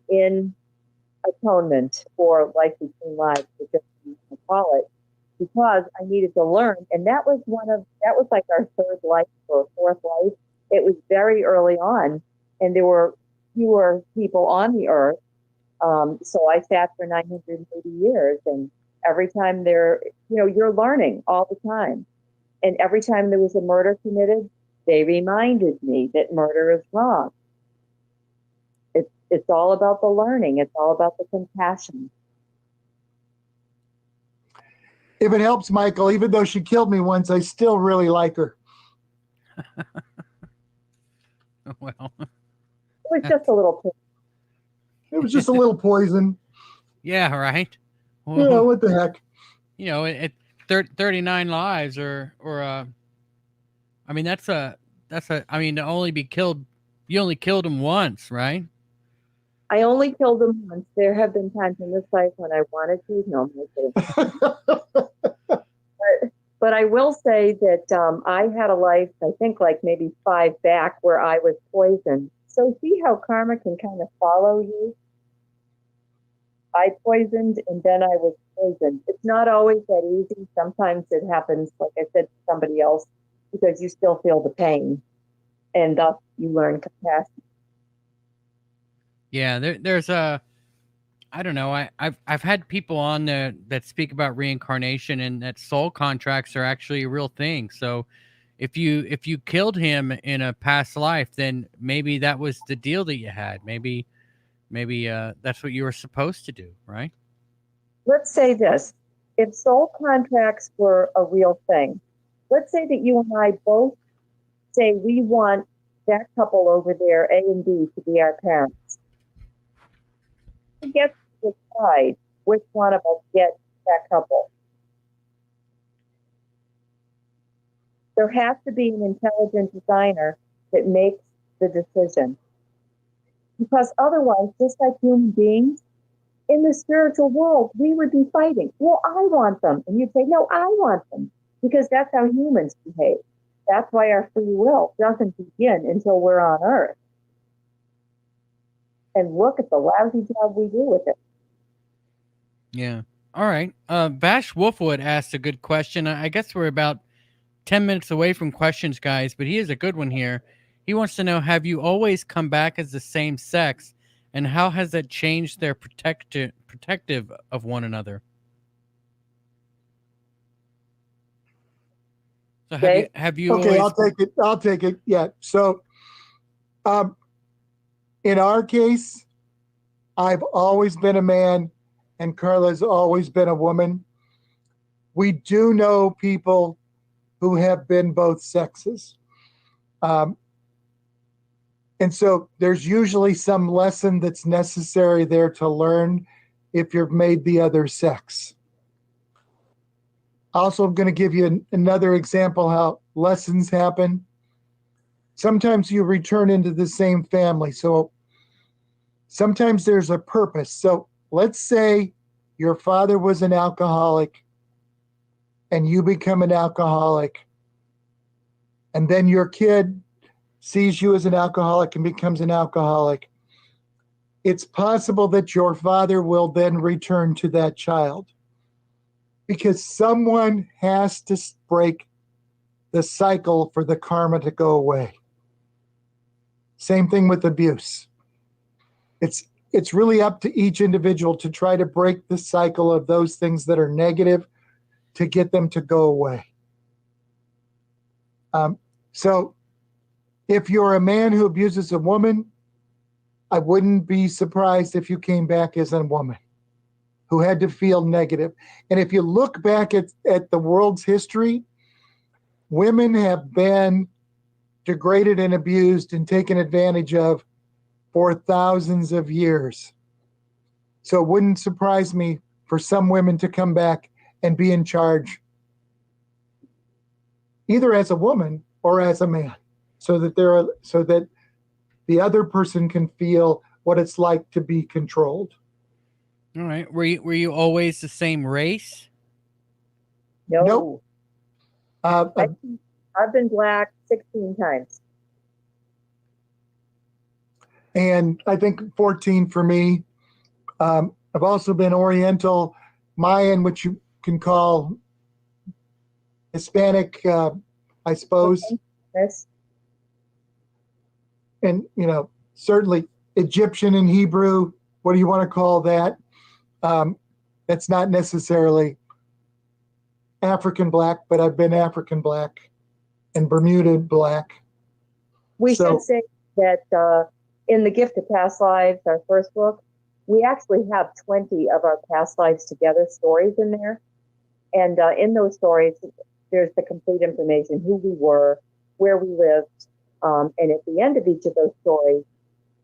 in atonement for life between lives, which I call it, because I needed to learn. And that was like our third life or fourth life. It was very early on, and there were fewer people on the earth. So I sat for 980 years, and every time you're learning all the time. And every time there was a murder committed, they reminded me that murder is wrong. It's all about the learning. It's all about the compassion. If it helps, Michael, even though she killed me once, I still really like her. Well, It was just a little. It was just a little poison. yeah, right. Yeah, Well, what the heck? you know, at 39 lives, or I mean, I mean, to only be killed, you only killed him once, right? I only killed him once. There have been times in this life when I wanted to. No, I'm kidding. But I will say that I had a life, I think like maybe 5 back, where I was poisoned. So see how karma can kind of follow you? I poisoned and then I was poisoned. It's not always that easy. Sometimes it happens, like I said, to somebody else, because you still feel the pain. And thus you learn compassion. Yeah, there's I don't know. I've had people on there that speak about reincarnation, and that soul contracts are actually a real thing. So if you killed him in a past life, then maybe that was the deal that you had. Maybe that's what you were supposed to do, right? Let's say this. If soul contracts were a real thing, let's say that you and I both say we want that couple over there, A and B, to be our parents. Who gets to decide which one of us gets that couple? There has to be an intelligent designer that makes the decision. Because otherwise, just like human beings, in the spiritual world, we would be fighting. Well, I want them. And you'd say, no, I want them. Because that's how humans behave. That's why our free will doesn't begin until we're on Earth. And look at the lousy job we do with it. Yeah. All right. Vash Wolfwood asked a good question. I guess we're about 10 minutes away from questions, guys, but he has a good one here. He wants to know, have you always come back as the same sex, and how has that changed their protective of one another? So have you Okay, always... I'll take it. Yeah. So in our case, I've always been a man and Carla's always been a woman. We do know people who have been both sexes. And so there's usually some lesson that's necessary there to learn if you've made the other sex. Also, I'm going to give you another example how lessons happen. Sometimes you return into the same family. So sometimes there's a purpose. So let's say your father was an alcoholic and you become an alcoholic. And then your kid sees you as an alcoholic and becomes an alcoholic. It's possible that your father will then return to that child, because someone has to break the cycle for the karma to go away. Same thing with abuse. It's really up to each individual to try to break the cycle of those things that are negative to get them to go away. So if you're a man who abuses a woman, I wouldn't be surprised if you came back as a woman who had to feel negative. And if you look back at the world's history, women have been degraded and abused and taken advantage of for thousands of years. So it wouldn't surprise me for some women to come back and be in charge, either as a woman or as a man, so that the other person can feel what it's like to be controlled. All right. Were you always the same race? No. Nope. Uh, I've been black 16 times. and I think 14 for me. I've also been Oriental, Mayan, which you can call Hispanic, I suppose. Yes. And, certainly Egyptian and Hebrew, what do you want to call that? That's not necessarily African black, but I've been African black and Bermuda black. We should say that in The Gift of Past Lives, our first book, we actually have 20 of our past lives together stories in there. And in those stories, there's the complete information, who we were, where we lived, and at the end of each of those stories,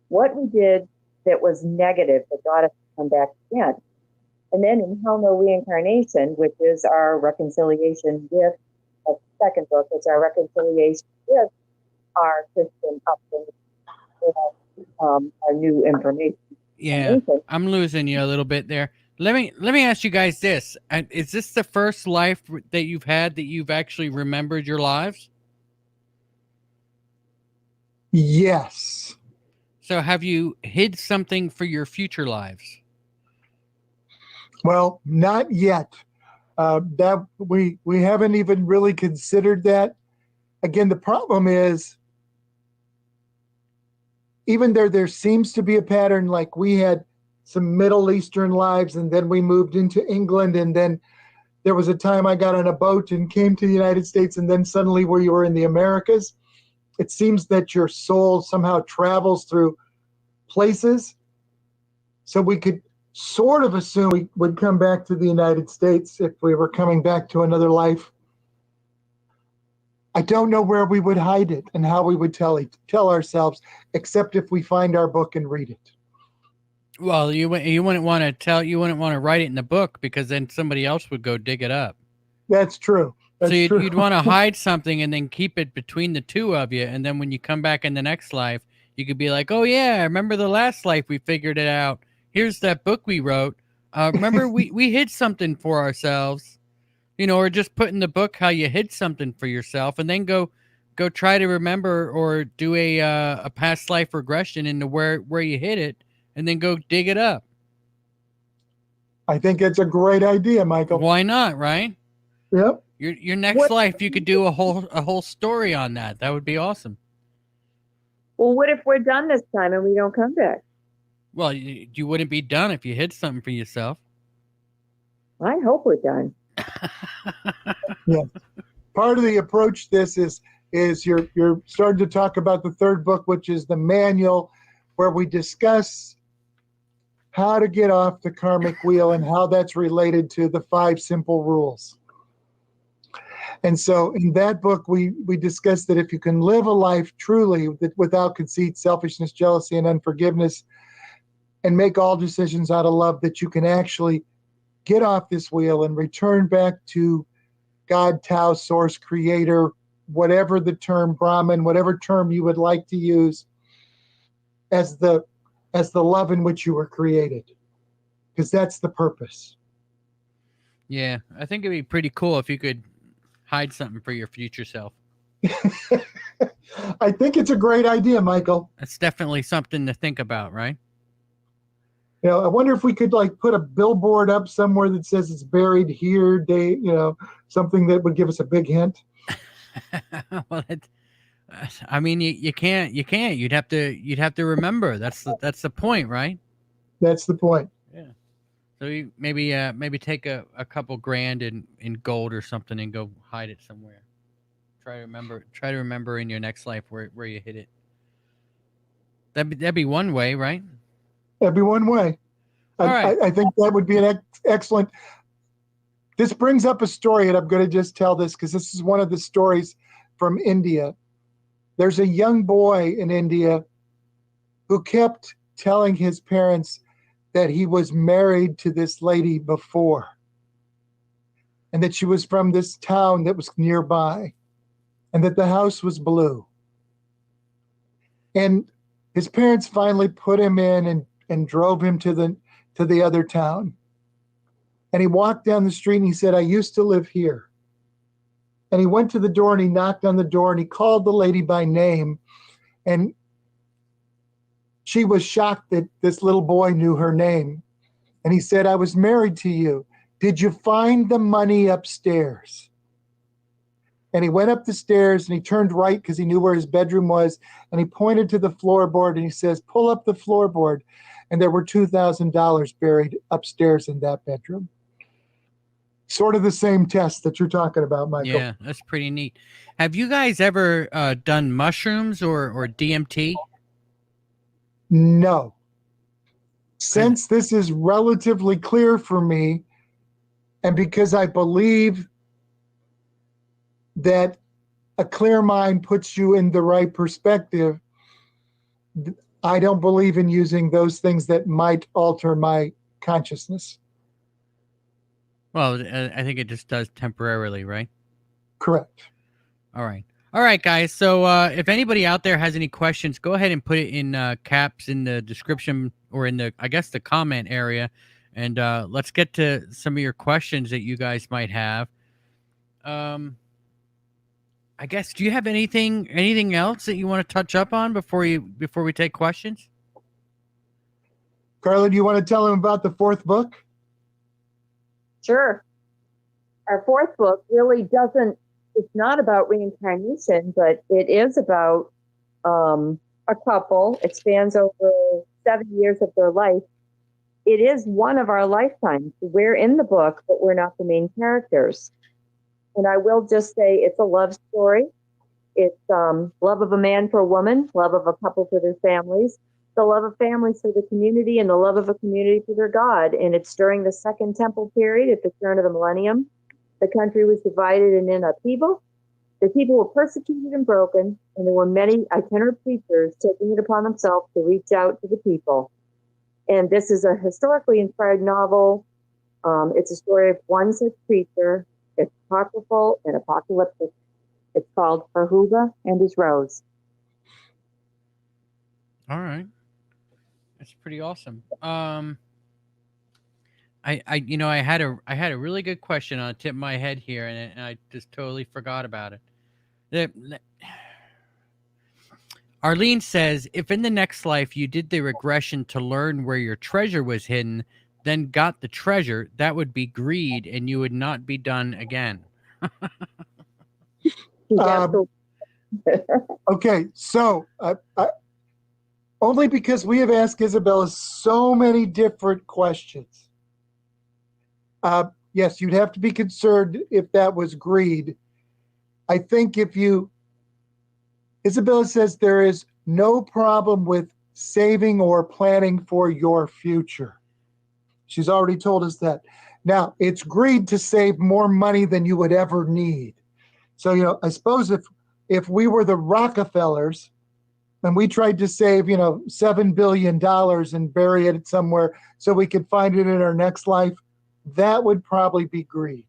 what we did that was negative that got us to come back again. And then in Hell No Reincarnation, which is our reconciliation with, the second book, it's our reconciliation with our Christian upbringing, our new information. Yeah, I'm losing you a little bit there. Let me ask you guys this: is this the first life that you've had that you've actually remembered your lives? Yes. So have you hid something for your future lives? Well, not yet. That we haven't even really considered that. Again, the problem is, even there seems to be a pattern. Like we had some Middle Eastern lives, and then we moved into England, and then there was a time I got on a boat and came to the United States, and then suddenly we were in the Americas. It seems that your soul somehow travels through places. So we could sort of assume we would come back to the United States if we were coming back to another life. I don't know where we would hide it and how we would tell ourselves, except if we find our book and read it. Well, you wouldn't want to write it in the book, because then somebody else would go dig it up. That's true. So you'd want to hide something and then keep it between the two of you, and then when you come back in the next life, you could be like, "Oh yeah, I remember the last life we figured it out. Here's that book we wrote. Remember we hid something for ourselves, or just put in the book how you hid something for yourself, and then go try to remember or do a past life regression into where you hid it, and then go dig it up." I think it's a great idea, Michael. Why not, right? Yep. Your next life, you could do a whole story on that. That would be awesome. Well, what if we're done this time and we don't come back? Well, you wouldn't be done if you hid something for yourself. I hope we're done. Yeah. Part of the approach to this is you're starting to talk about the third book, which is the manual, where we discuss how to get off the karmic wheel and how that's related to the 5 simple rules. And so in that book, we discussed that if you can live a life truly without conceit, selfishness, jealousy, and unforgiveness, and make all decisions out of love, that you can actually get off this wheel and return back to God, Tao, Source, Creator, whatever the term, Brahman, whatever term you would like to use, as the love in which you were created, because that's the purpose. Yeah, I think it'd be pretty cool if you could hide something for your future self. I think it's a great idea, Michael. That's definitely something to think about, right? I wonder if we could put a billboard up somewhere that says it's buried here, Dave, something that would give us a big hint. Well, I mean, you can't. You'd have to remember. That's the point, right? That's the point. Yeah. So you maybe take a couple grand in gold or something and go hide it somewhere. Try to remember in your next life where you hid it. That'd be one way, right? That'd be one way. All right. I think that would be an excellent. This brings up a story, and I'm going to just tell this because this is one of the stories from India. There's a young boy in India who kept telling his parents that he was married to this lady before, and that she was from this town that was nearby, and that the house was blue. And his parents finally put him in and drove him to the other town. And he walked down the street and he said, "I used to live here." And he went to the door and he knocked on the door and he called the lady by name. And she was shocked that this little boy knew her name. And he said, I was married to you. Did you find the money upstairs? And he went up the stairs and he turned right because he knew where his bedroom was. And he pointed to the floorboard and he says, pull up the floorboard. And there were $2,000 buried upstairs in that bedroom. Sort of the same test that you're talking about, Michael. Yeah, that's pretty neat. Have you guys ever done mushrooms or DMT? No. Since this is relatively clear for me, and because I believe that a clear mind puts you in the right perspective, I don't believe in using those things that might alter my consciousness. Well, I think it just does temporarily, right? Correct. All right. All right, guys. So if anybody out there has any questions, go ahead and put it in caps in the description or in the, I guess, the comment area. And let's get to some of your questions that you guys might have. I guess, do you have anything else that you want to touch up on before we take questions? Carla, do you want to tell him about the fourth book? Sure. Our fourth book really doesn't, it's not about reincarnation, but it is about a couple. It spans over 7 years of their life. It is one of our lifetimes. We're in the book, but we're not the main characters. And I will just say it's a love story. It's love of a man for a woman, love of a couple for their families, the love of families for the community, and the love of a community for their God. And it's during the Second Temple period at the turn of the millennium. The country was divided and in upheaval. The people were persecuted and broken, and there were many itinerant preachers taking it upon themselves to reach out to the people. And this is a historically inspired novel. It's a story of one such preacher. It's apocryphal and apocalyptic. It's called Ahuva and His Rose. All right. That's pretty awesome. I had a really good question on the tip of my head here, and I just totally forgot about it. Arlene says, if in the next life you did the regression to learn where your treasure was hidden, then got the treasure, that would be greed, and you would not be done again. Okay, so only because we have asked Isabella so many different questions. Yes, you'd have to be concerned if that was greed. I think Isabella says there is no problem with saving or planning for your future. She's already told us that. Now, it's greed to save more money than you would ever need. So, I suppose if we were the Rockefellers and we tried to save, $7 billion and bury it somewhere so we could find it in our next life, that would probably be greed.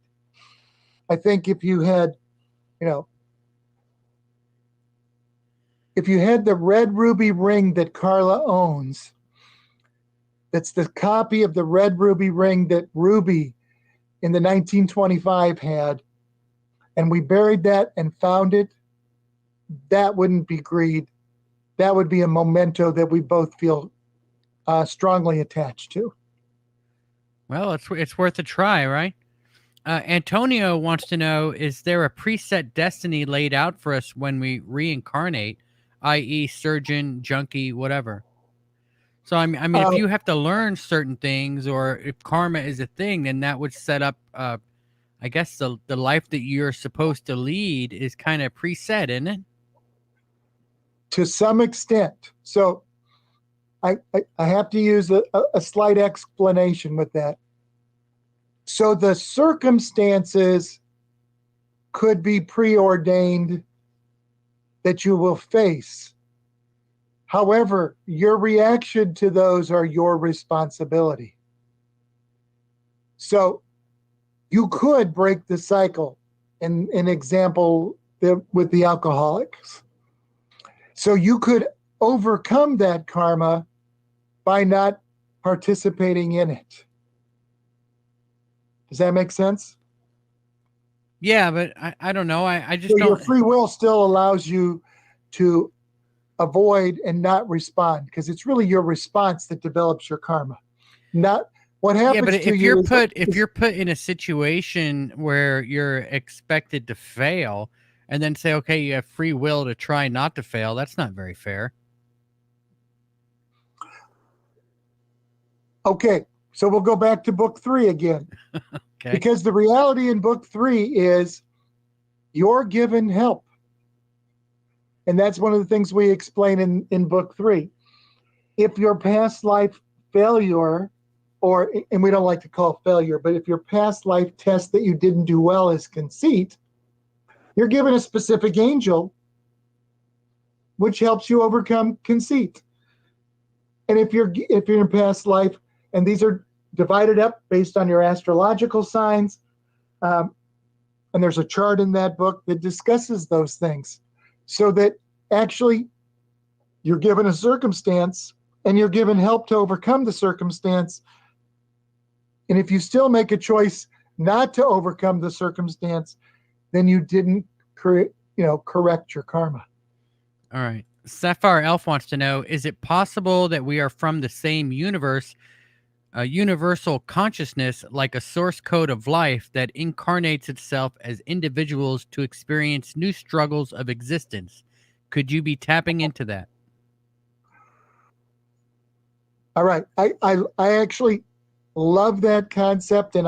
I think if you had, if you had the red ruby ring that Carla owns, that's the copy of the red ruby ring that Ruby in the 1925 had, and we buried that and found it, that wouldn't be greed. That would be a memento that we both feel strongly attached to. Well, it's worth a try, right? Antonio wants to know, is there a preset destiny laid out for us when we reincarnate, i.e. surgeon, junkie, whatever? So, I mean, if you have to learn certain things, or if karma is a thing, then that would set up, I guess, the life that you're supposed to lead is kind of preset, isn't it? To some extent. So I have to use a slight explanation with that. So the circumstances could be preordained that you will face. However, your reaction to those are your responsibility. So you could break the cycle. In an example with the alcoholics. So you could overcome that karma by not participating in it. Does that make sense? Yeah, but I don't know. I just So your don't. free will still allows you to avoid and not respond, because it's really your response that develops your karma. Not what Yeah, but happens to you if you're put in a situation where you're expected to fail, and then say, okay, you have free will to try not to fail, that's not very fair. okay. So we'll go back to book 3 again, Okay. because the reality in book 3 is you're given help. And that's one of the things we explain in book 3. If your past life failure, and we don't like to call it failure, but if your past life test that you didn't do well is conceit, you're given a specific angel which helps you overcome conceit. And if you're in a past life, and these are divided up based on your astrological signs, and there's a chart in that book that discusses those things, so that actually you're given a circumstance and you're given help to overcome the circumstance. And if you still make a choice not to overcome the circumstance, then you didn't correct your karma. All right. Sapphire Elf wants to know, is it possible that we are from the same universe, a universal consciousness like a source code of life that incarnates itself as individuals to experience new struggles of existence? Could you be tapping into that? All right. I actually love that concept, and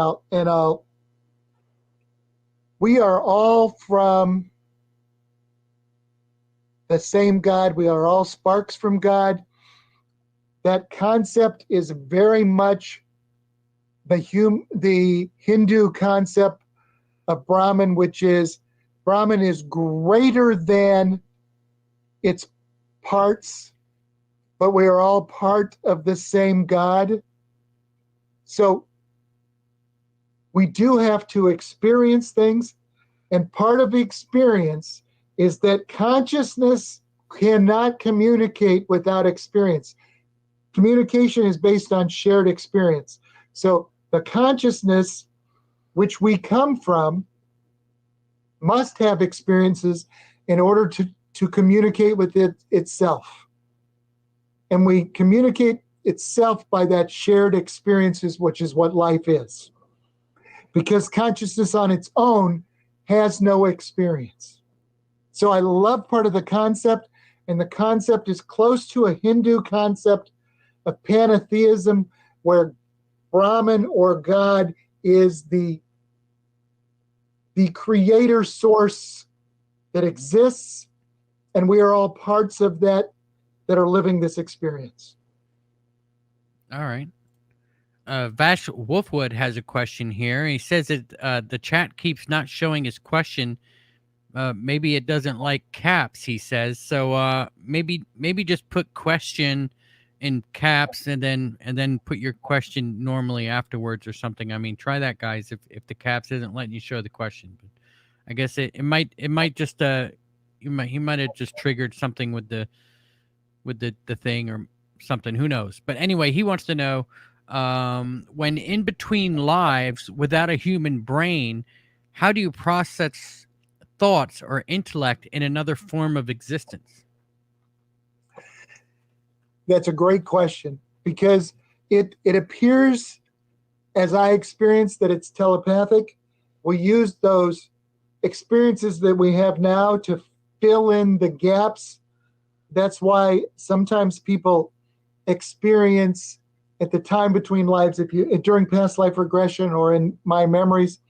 we are all from the same God. We are all sparks from God. That concept is very much the Hindu concept of Brahman, which is Brahman is greater than its parts, but we are all part of the same God. So we do have to experience things, and part of the experience is that consciousness cannot communicate without experience. Communication is based on shared experience. So the consciousness which we come from must have experiences in order to communicate with itself. And we communicate itself by that shared experiences, which is what life is. Because consciousness on its own has no experience. So I love part of the concept, and the concept is close to a Hindu concept of pantheism, where Brahman or God is the creator source that exists, and we are all parts of that are living this experience. All right. Vash Wolfwood has a question here. He says that the chat keeps not showing his question. Maybe it doesn't like caps, he says. So maybe just put question in caps and then put your question normally afterwards or something. I mean, try that, guys, if the caps isn't letting you show the question. But I guess it might just he might have just triggered something with the thing or something. Who knows? But anyway, he wants to know, when in between lives without a human brain, how do you process thoughts or intellect in another form of existence? That's a great question, because it appears, as I experienced, that it's telepathic. We use those experiences that we have now to fill in the gaps. That's why sometimes people experience at the time between lives, during past life regression or in my memories,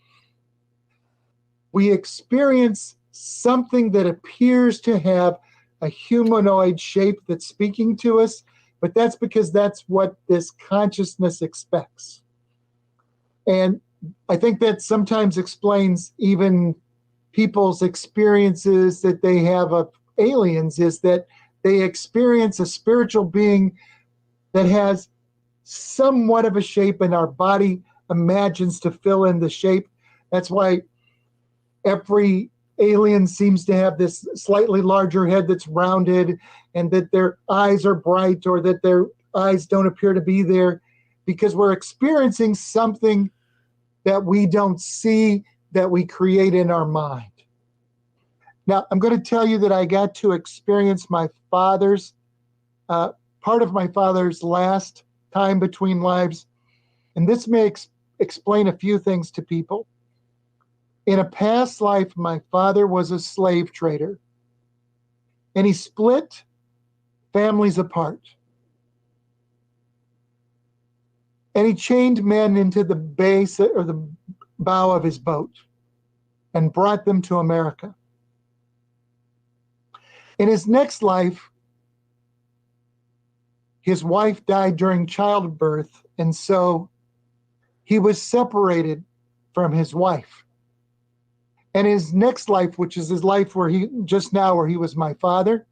we experience something that appears to have a humanoid shape that's speaking to us, but that's because that's what this consciousness expects. And I think that sometimes explains even people's experiences that they have of aliens, is that they experience a spiritual being that has somewhat of a shape, and our body imagines to fill in the shape. That's why every alien seems to have this slightly larger head that's rounded, and that their eyes are bright, or that their eyes don't appear to be there, because we're experiencing something that we don't see, that we create in our mind. Now, I'm going to tell you that I got to experience my father's, part of my father's last time between lives, and this may explain a few things to people. In a past life, my father was a slave trader, and he split families apart. And he chained men into the base or the bow of his boat and brought them to America. In his next life, his wife died during childbirth, and so he was separated from his wife. And his next life, which is his life where he was my father,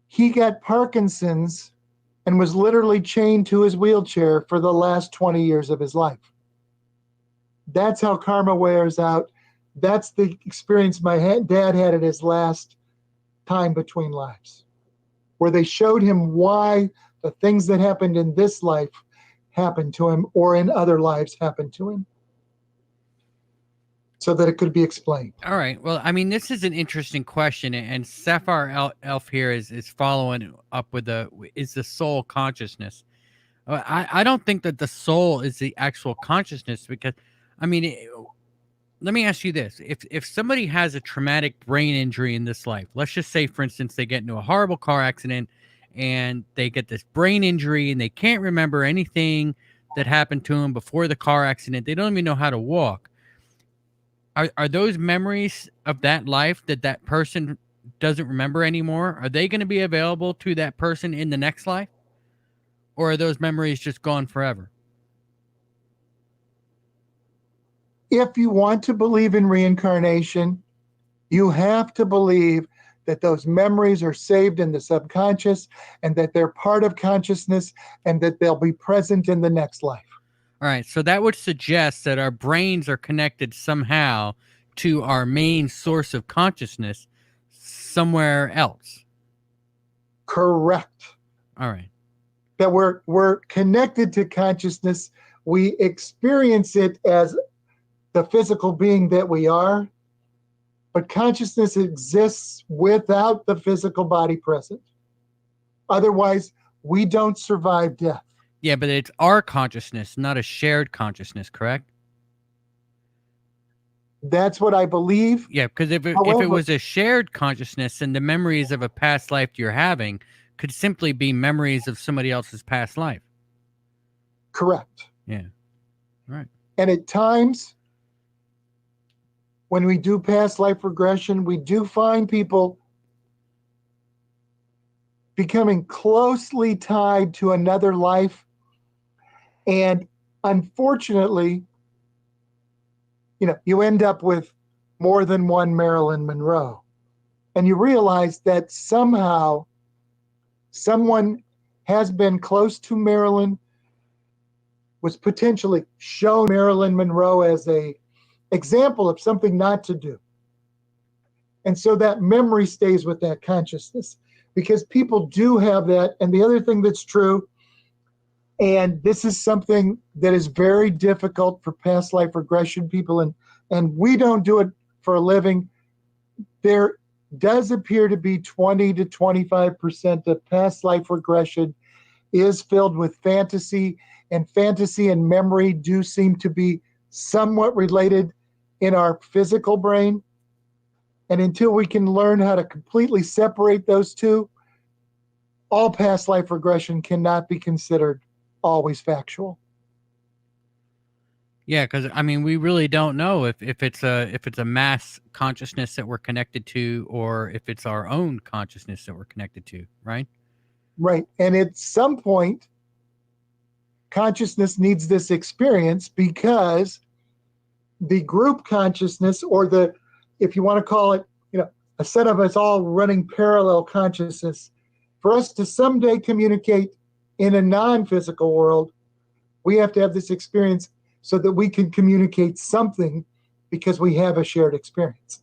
he got Parkinson's and was literally chained to his wheelchair for the last 20 years of his life. That's how karma wears out. That's the experience my dad had at his last time between lives, where they showed him why the things that happened in this life happened to him or in other lives happened to him, so that it could be explained. All right. Well, I mean, this is an interesting question, and Sapphire Elf here is following up with is the soul consciousness? I don't think that the soul is the actual consciousness, because, I mean, let me ask you this: if somebody has a traumatic brain injury in this life, let's just say, for instance, they get into a horrible car accident and they get this brain injury and they can't remember anything that happened to them before the car accident. They don't even know how to walk. Are those memories of that life that person doesn't remember anymore? Are they going to be available to that person in the next life? Or are those memories just gone forever? If you want to believe in reincarnation, you have to believe that those memories are saved in the subconscious and that they're part of consciousness and that they'll be present in the next life. All right, so that would suggest that our brains are connected somehow to our main source of consciousness somewhere else. Correct. All right. That we're connected to consciousness. We experience it as the physical being that we are, but consciousness exists without the physical body present. Otherwise, we don't survive death. Yeah, but it's our consciousness, not a shared consciousness, correct? That's what I believe. Yeah, because if it was a shared consciousness, then the memories of a past life you're having could simply be memories of somebody else's past life. Correct. Yeah. Right. And at times, when we do past life regression, we do find people becoming closely tied to another life. And unfortunately, you end up with more than one Marilyn Monroe. And you realize that somehow someone has been close to Marilyn, was potentially shown Marilyn Monroe as a example of something not to do. And so that memory stays with that consciousness, because people do have that. And the other thing that's true, and this is something that is very difficult for past life regression people, and we don't do it for a living, there does appear to be 20 to 25% of past life regression is filled with fantasy, and fantasy and memory do seem to be somewhat related in our physical brain. And until we can learn how to completely separate those two, all past life regression cannot be considered always factual. Yeah, because I mean, we really don't know if it's a mass consciousness that we're connected to, or if it's our own consciousness that we're connected to, right? Right. And at some point, consciousness needs this experience, because the group consciousness, or if you want to call it, a set of us all running parallel consciousness, for us to someday communicate in a non-physical world, we have to have this experience so that we can communicate something, because we have a shared experience.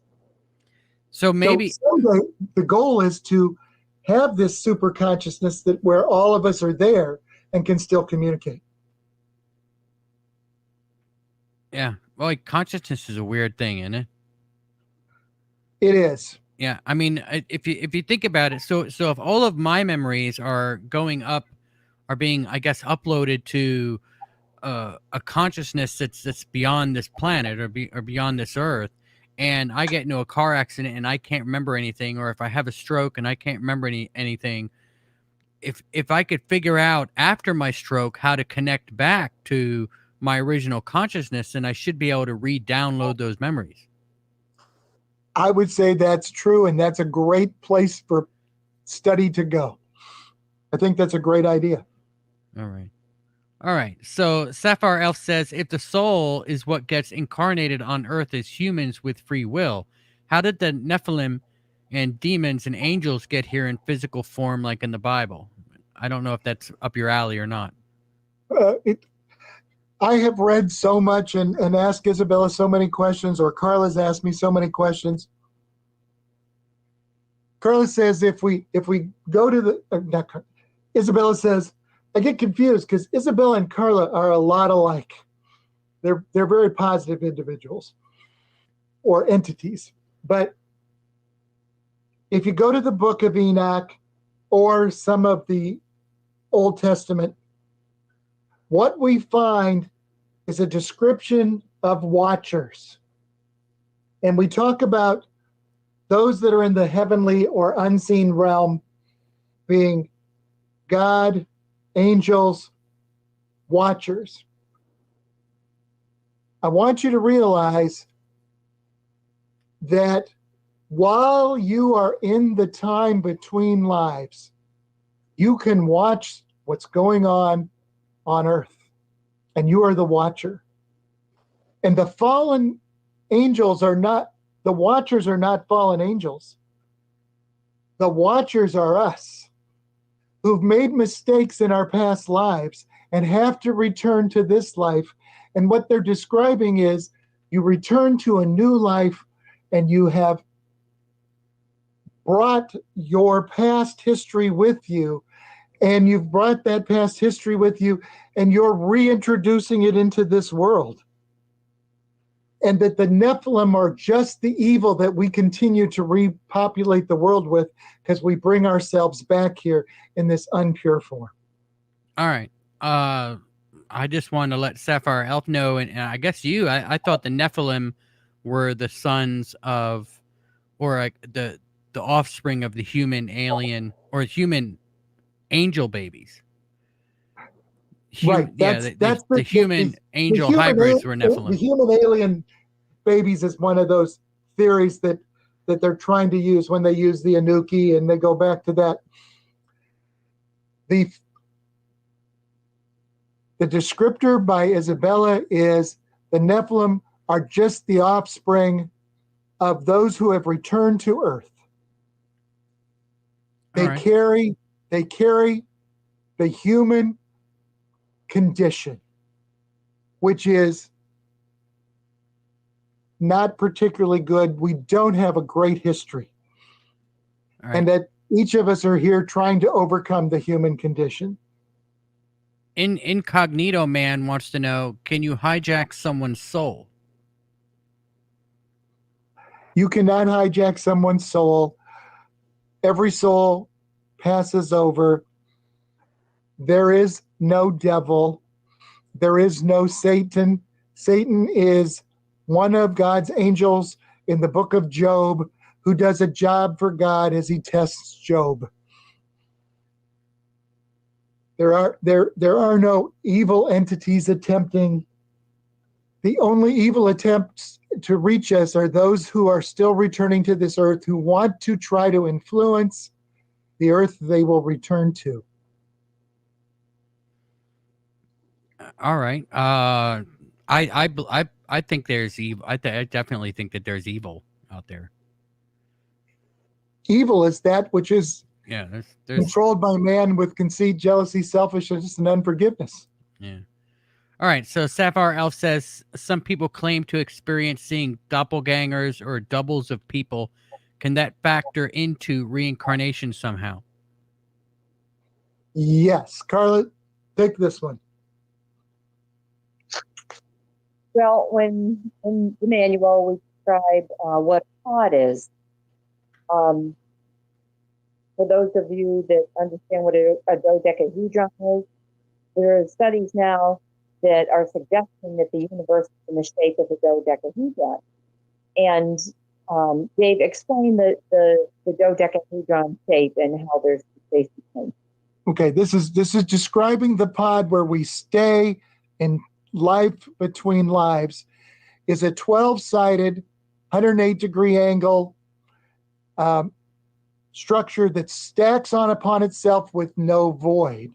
So maybe someday the goal is to have this super consciousness where all of us are there and can still communicate. Yeah. Well, like, consciousness is a weird thing, isn't it? It is. Yeah. I mean, if you think about it, so if all of my memories are going up, are being, I guess, uploaded to a consciousness that's beyond this planet or beyond this earth, and I get into a car accident and I can't remember anything, or if I have a stroke and I can't remember anything, if I could figure out after my stroke how to connect back to my original consciousness, then I should be able to re-download those memories. I would say that's true, and that's a great place for study to go. I think that's a great idea. All right. All right. So Sapphire Elf says, if the soul is what gets incarnated on Earth as humans with free will, how did the Nephilim and demons and angels get here in physical form like in the Bible? I don't know if that's up your alley or not. I have read so much and asked Isabella so many questions, or Carla's asked me so many questions. Carla says if we go to the Isabella says, I get confused because Isabella and Carla are a lot alike. They're very positive individuals or entities. But if you go to the Book of Enoch or some of the Old Testament, what we find is a description of watchers. And we talk about those that are in the heavenly or unseen realm being God, angels, watchers. I want you to realize that while you are in the time between lives, you can watch what's going on Earth, and you are the watcher. And the fallen angels are not, the watchers are not fallen angels. The watchers are us, who've made mistakes in our past lives and have to return to this life. And what they're describing is you return to a new life and you have brought your past history with you, and you've brought that past history with you, and you're reintroducing it into this world. And that the Nephilim are just the evil that we continue to repopulate the world with because we bring ourselves back here in this unpure form. All right. I just wanted to let Sapphire Elf know, and I guess I thought the Nephilim were the sons of, or like the offspring of the human alien or human angel babies. Right. That's the human angel human hybrids were Nephilim. The human alien babies is one of those theories that they're trying to use when they use the Anunnaki, and they go back to that. The descriptor by Isabella is the Nephilim are just the offspring of those who have returned to Earth. They carry the human condition, which is not particularly good. We don't have a great history. Right. And that each of us are here trying to overcome the human condition. Incognito Man wants to know, can you hijack someone's soul? You cannot hijack someone's soul. Every soul passes over. There is no devil. There is no Satan. Satan is one of God's angels in the book of Job who does a job for God as he tests Job. There are no evil entities attempting. The only evil attempts to reach us are those who are still returning to this earth, who want to try to influence the earth they will return to. All right. I think there's evil. I definitely think that there's evil out there. Evil is that which is there's controlled by man with conceit, jealousy, selfishness, and unforgiveness. Yeah. All right. So Sapphire Elf says some people claim to experience seeing doppelgangers or doubles of people. Can that factor into reincarnation somehow? Yes. Carla, take this one. Well, when in the manual we describe what a pod is. For those of you that understand what a dodecahedron is, there are studies now that are suggesting that the universe is in the shape of a dodecahedron. And Dave, explain the dodecahedron shape and how there's space between. Okay, this is describing the pod where we stay in life between lives. Is a 12-sided, 108-degree angle structure that stacks on upon itself with no void.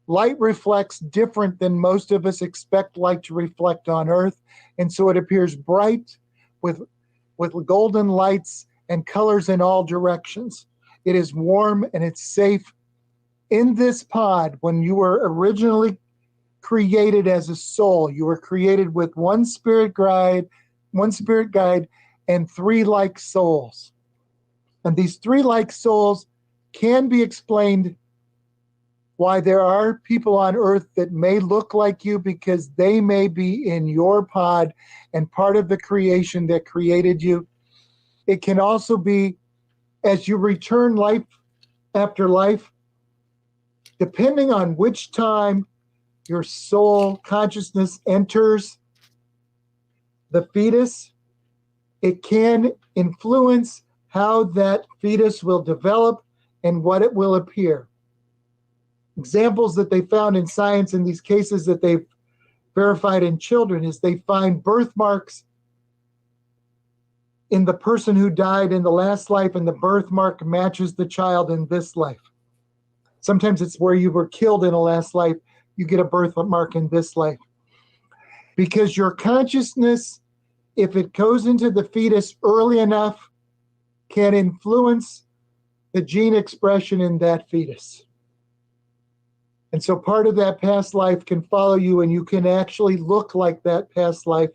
Light reflects different than most of us expect light to reflect on Earth, and so it appears bright with golden lights and colors in all directions. It is warm and it's safe. In this pod, when you were originally created as a soul, you were created with one spirit guide, and 3 like souls. And these 3 like souls can be explained why there are people on Earth that may look like you because they may be in your pod and part of the creation that created you. It can also be as you return life after life, depending on which time your soul consciousness enters the fetus, it can influence how that fetus will develop and what it will appear. Examples that they found in science in these cases that they've verified in children is they find birthmarks in the person who died in the last life, and the birthmark matches the child in this life. Sometimes it's where you were killed in a last life, you get a birthmark in this life. Because your consciousness, if it goes into the fetus early enough, can influence the gene expression in that fetus. And so part of that past life can follow you, and you can actually look like that past life,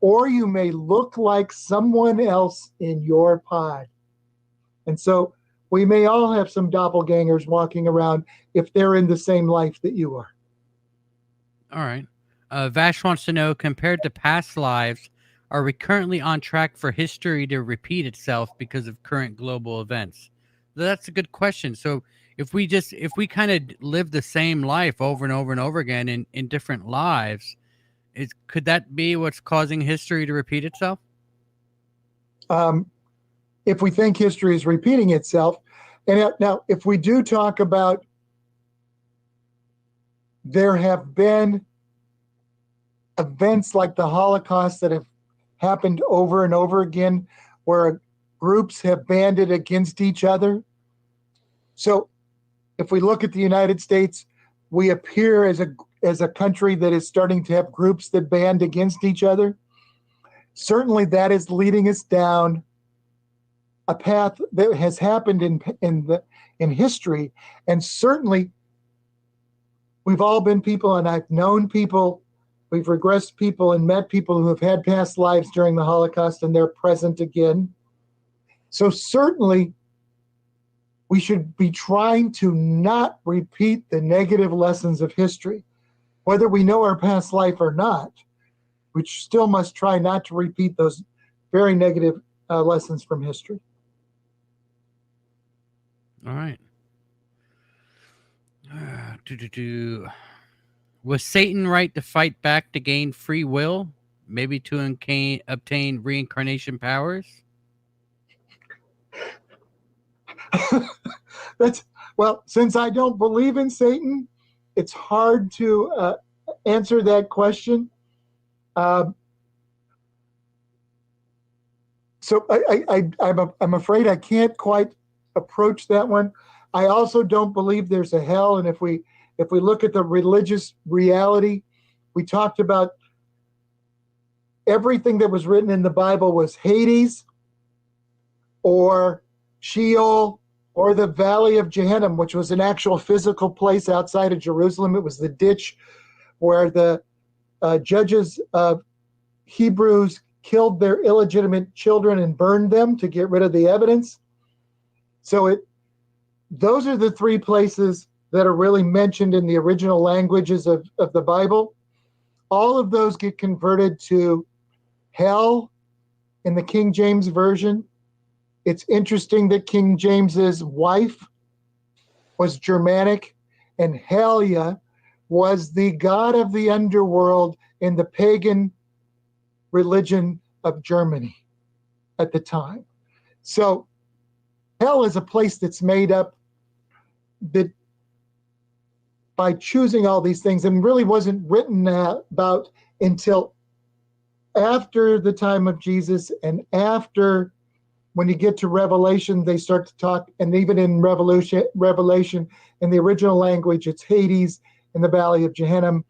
or you may look like someone else in your pod. And so we may all have some doppelgangers walking around if they're in the same life that you are. All right. Vash wants to know, compared to past lives, are we currently on track for history to repeat itself because of current global events? That's a good question. So if we kind of live the same life over and over and over again in different lives, could that be what's causing history to repeat itself? If we think history is repeating itself, and now if we do talk about there have been events like the Holocaust that have happened over and over again where groups have banded against each other. So if we look at the United States, we appear as a country that is starting to have groups that band against each other. Certainly that is leading us down a path that has happened in history. And certainly we've all been people, and I've known people, we've regressed people and met people who have had past lives during the Holocaust, and they're present again. So certainly we should be trying to not repeat the negative lessons of history. Whether we know our past life or not, we still must try not to repeat those very negative lessons from history. All right. Was Satan right to fight back to gain free will? Maybe to obtain reincarnation powers? Since I don't believe in Satan, it's hard to answer that question. So I'm afraid I can't quite approach that one. I also don't believe there's a hell, and if we look at the religious reality, we talked about everything that was written in the Bible was Hades or Sheol or the Valley of Gehenna, which was an actual physical place outside of Jerusalem. It was the ditch where the judges of Hebrews killed their illegitimate children and burned them to get rid of the evidence. So those are the 3 places that are really mentioned in the original languages of the Bible. all of those get converted to hell in the King James Version. It's interesting that King James's wife was Germanic, and Helia was the god of the underworld in the pagan religion of Germany at the time. So hell is a place that's made up that by choosing all these things, and really wasn't written about until after the time of Jesus, and after, when you get to Revelation, they start to talk, and even in Revelation, in the original language, it's Hades and the Valley of Gehenna,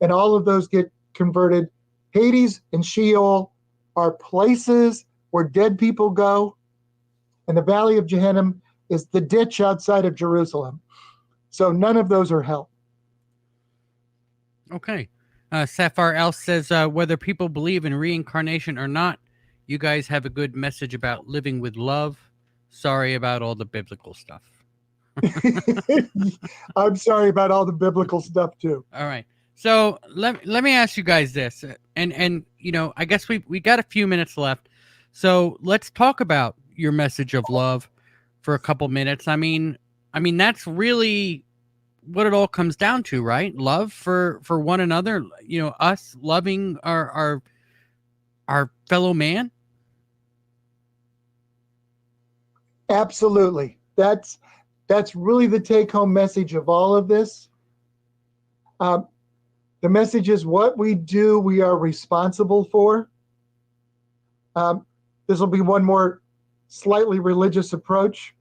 and all of those get converted. Hades and Sheol are places where dead people go, and the Valley of Gehenna is the ditch outside of Jerusalem. So none of those are hell. Okay. Sapphire Else says, whether people believe in reincarnation or not, you guys have a good message about living with love. Sorry about all the biblical stuff. I'm sorry about all the biblical stuff too. All right. So let me ask you guys this, and you know, I guess we got a few minutes left, so let's talk about your message of love for a couple minutes. I mean that's really what it all comes down to, right? Love for one another. You know, us loving our fellow man. Absolutely. That's really the take-home message of all of this. The message is what we do, we are responsible for. This will be one more slightly religious approach.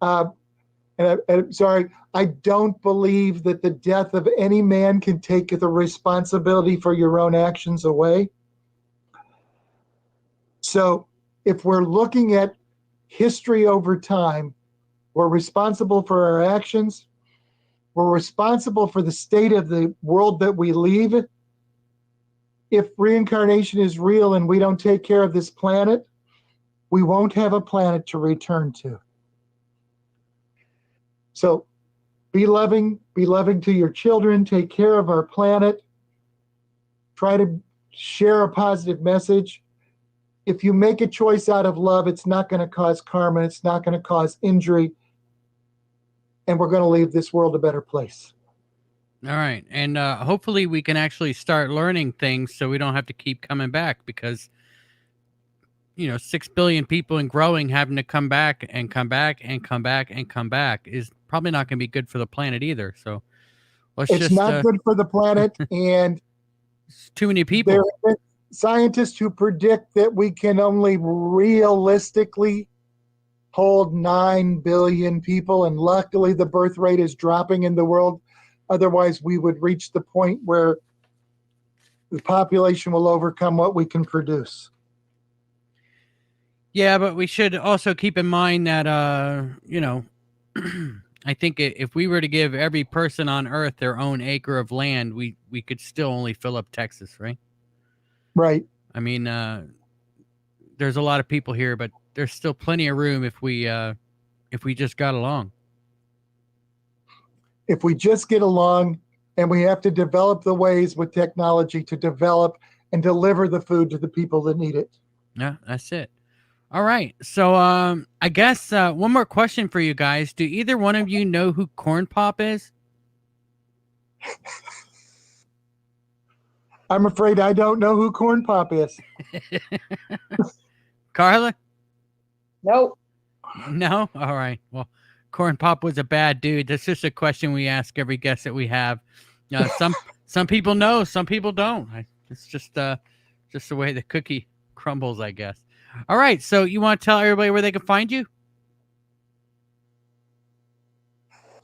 And I'm sorry, I don't believe that the death of any man can take the responsibility for your own actions away. So if we're looking at history over time, we're responsible for our actions. We're responsible for the state of the world that we leave. If reincarnation is real and we don't take care of this planet, we won't have a planet to return to. So be loving to your children, take care of our planet, try to share a positive message. If you make a choice out of love, it's not going to cause karma, it's not going to cause injury, and we're going to leave this world a better place. All right. And hopefully we can actually start learning things so we don't have to keep coming back, because, you know, 6 billion people and growing, having to come back and come back and come back and come back is probably not going to be good for the planet either. So it's not good for the planet. And too many people. There are scientists who predict that we can only realistically hold 9 billion people, and luckily the birth rate is dropping in the world. Otherwise, we would reach the point where the population will overcome what we can produce. Yeah, but we should also keep in mind that, you know, I think if we were to give every person on Earth their own acre of land, we could still only fill up Texas, right? Right. I mean, there's a lot of people here, but there's still plenty of room if we just got along. If we just get along, and we have to develop the ways with technology to develop and deliver the food to the people that need it. Yeah, that's it. All right. So I guess one more question for you guys. Do either one of you know who Corn Pop is? I'm afraid I don't know who Corn Pop is. Carla? Nope. No? All right. Well, Corn Pop was a bad dude. That's just a question we ask every guest that we have. Some people know, some people don't. It's just the way the cookie crumbles, I guess. All right. So you want to tell everybody where they can find you?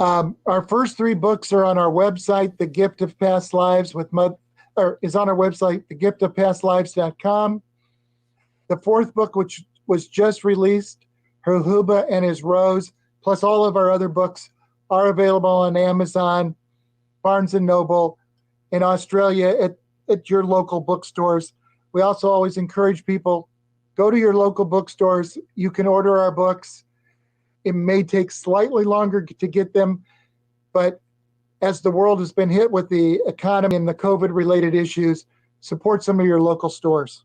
Our first 3 books are on our website, The Gift of Past Lives is on our website, thegiftoffpastlives.com. The 4th book, which was just released, Huhuba and His Rose, plus all of our other books, are available on Amazon, Barnes & Noble, in Australia at your local bookstores. We also always encourage people, go to your local bookstores. You can order our books. It may take slightly longer to get them, but as the world has been hit with the economy and the COVID related issues, support some of your local stores.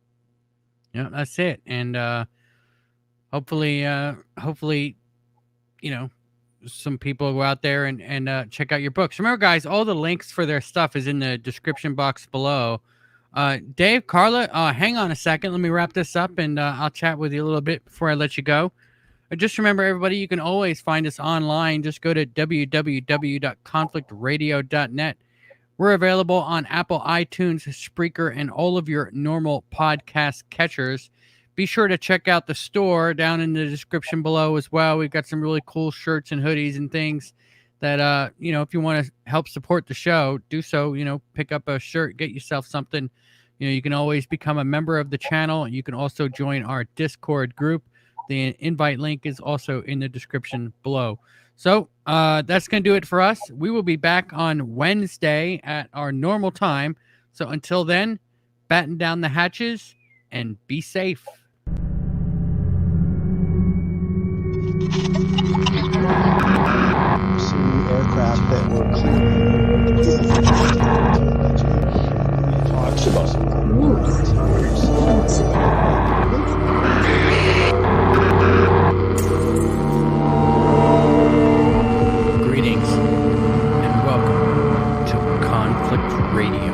Yeah, that's it. And hopefully, you know, some people go out there and check out your books. Remember, guys, all the links for their stuff is in the description box below. Dave, Carla, hang on a second. Let me wrap this up, and I'll chat with you a little bit before I let you go. Just remember, everybody, you can always find us online. Just go to www.conflictradio.net. We're available on Apple, iTunes, Spreaker, and all of your normal podcast catchers. Be sure to check out the store down in the description below as well. We've got some really cool shirts and hoodies and things that, you know, if you want to help support the show, do so. You know, pick up a shirt, get yourself something. You know, you can always become a member of the channel. You can also join our Discord group. The invite link is also in the description below. So that's going to do it for us. We will be back on Wednesday at our normal time. So until then, batten down the hatches and be safe. Aircraft that were clearing. Talks about Greetings and welcome to Conflict Radio.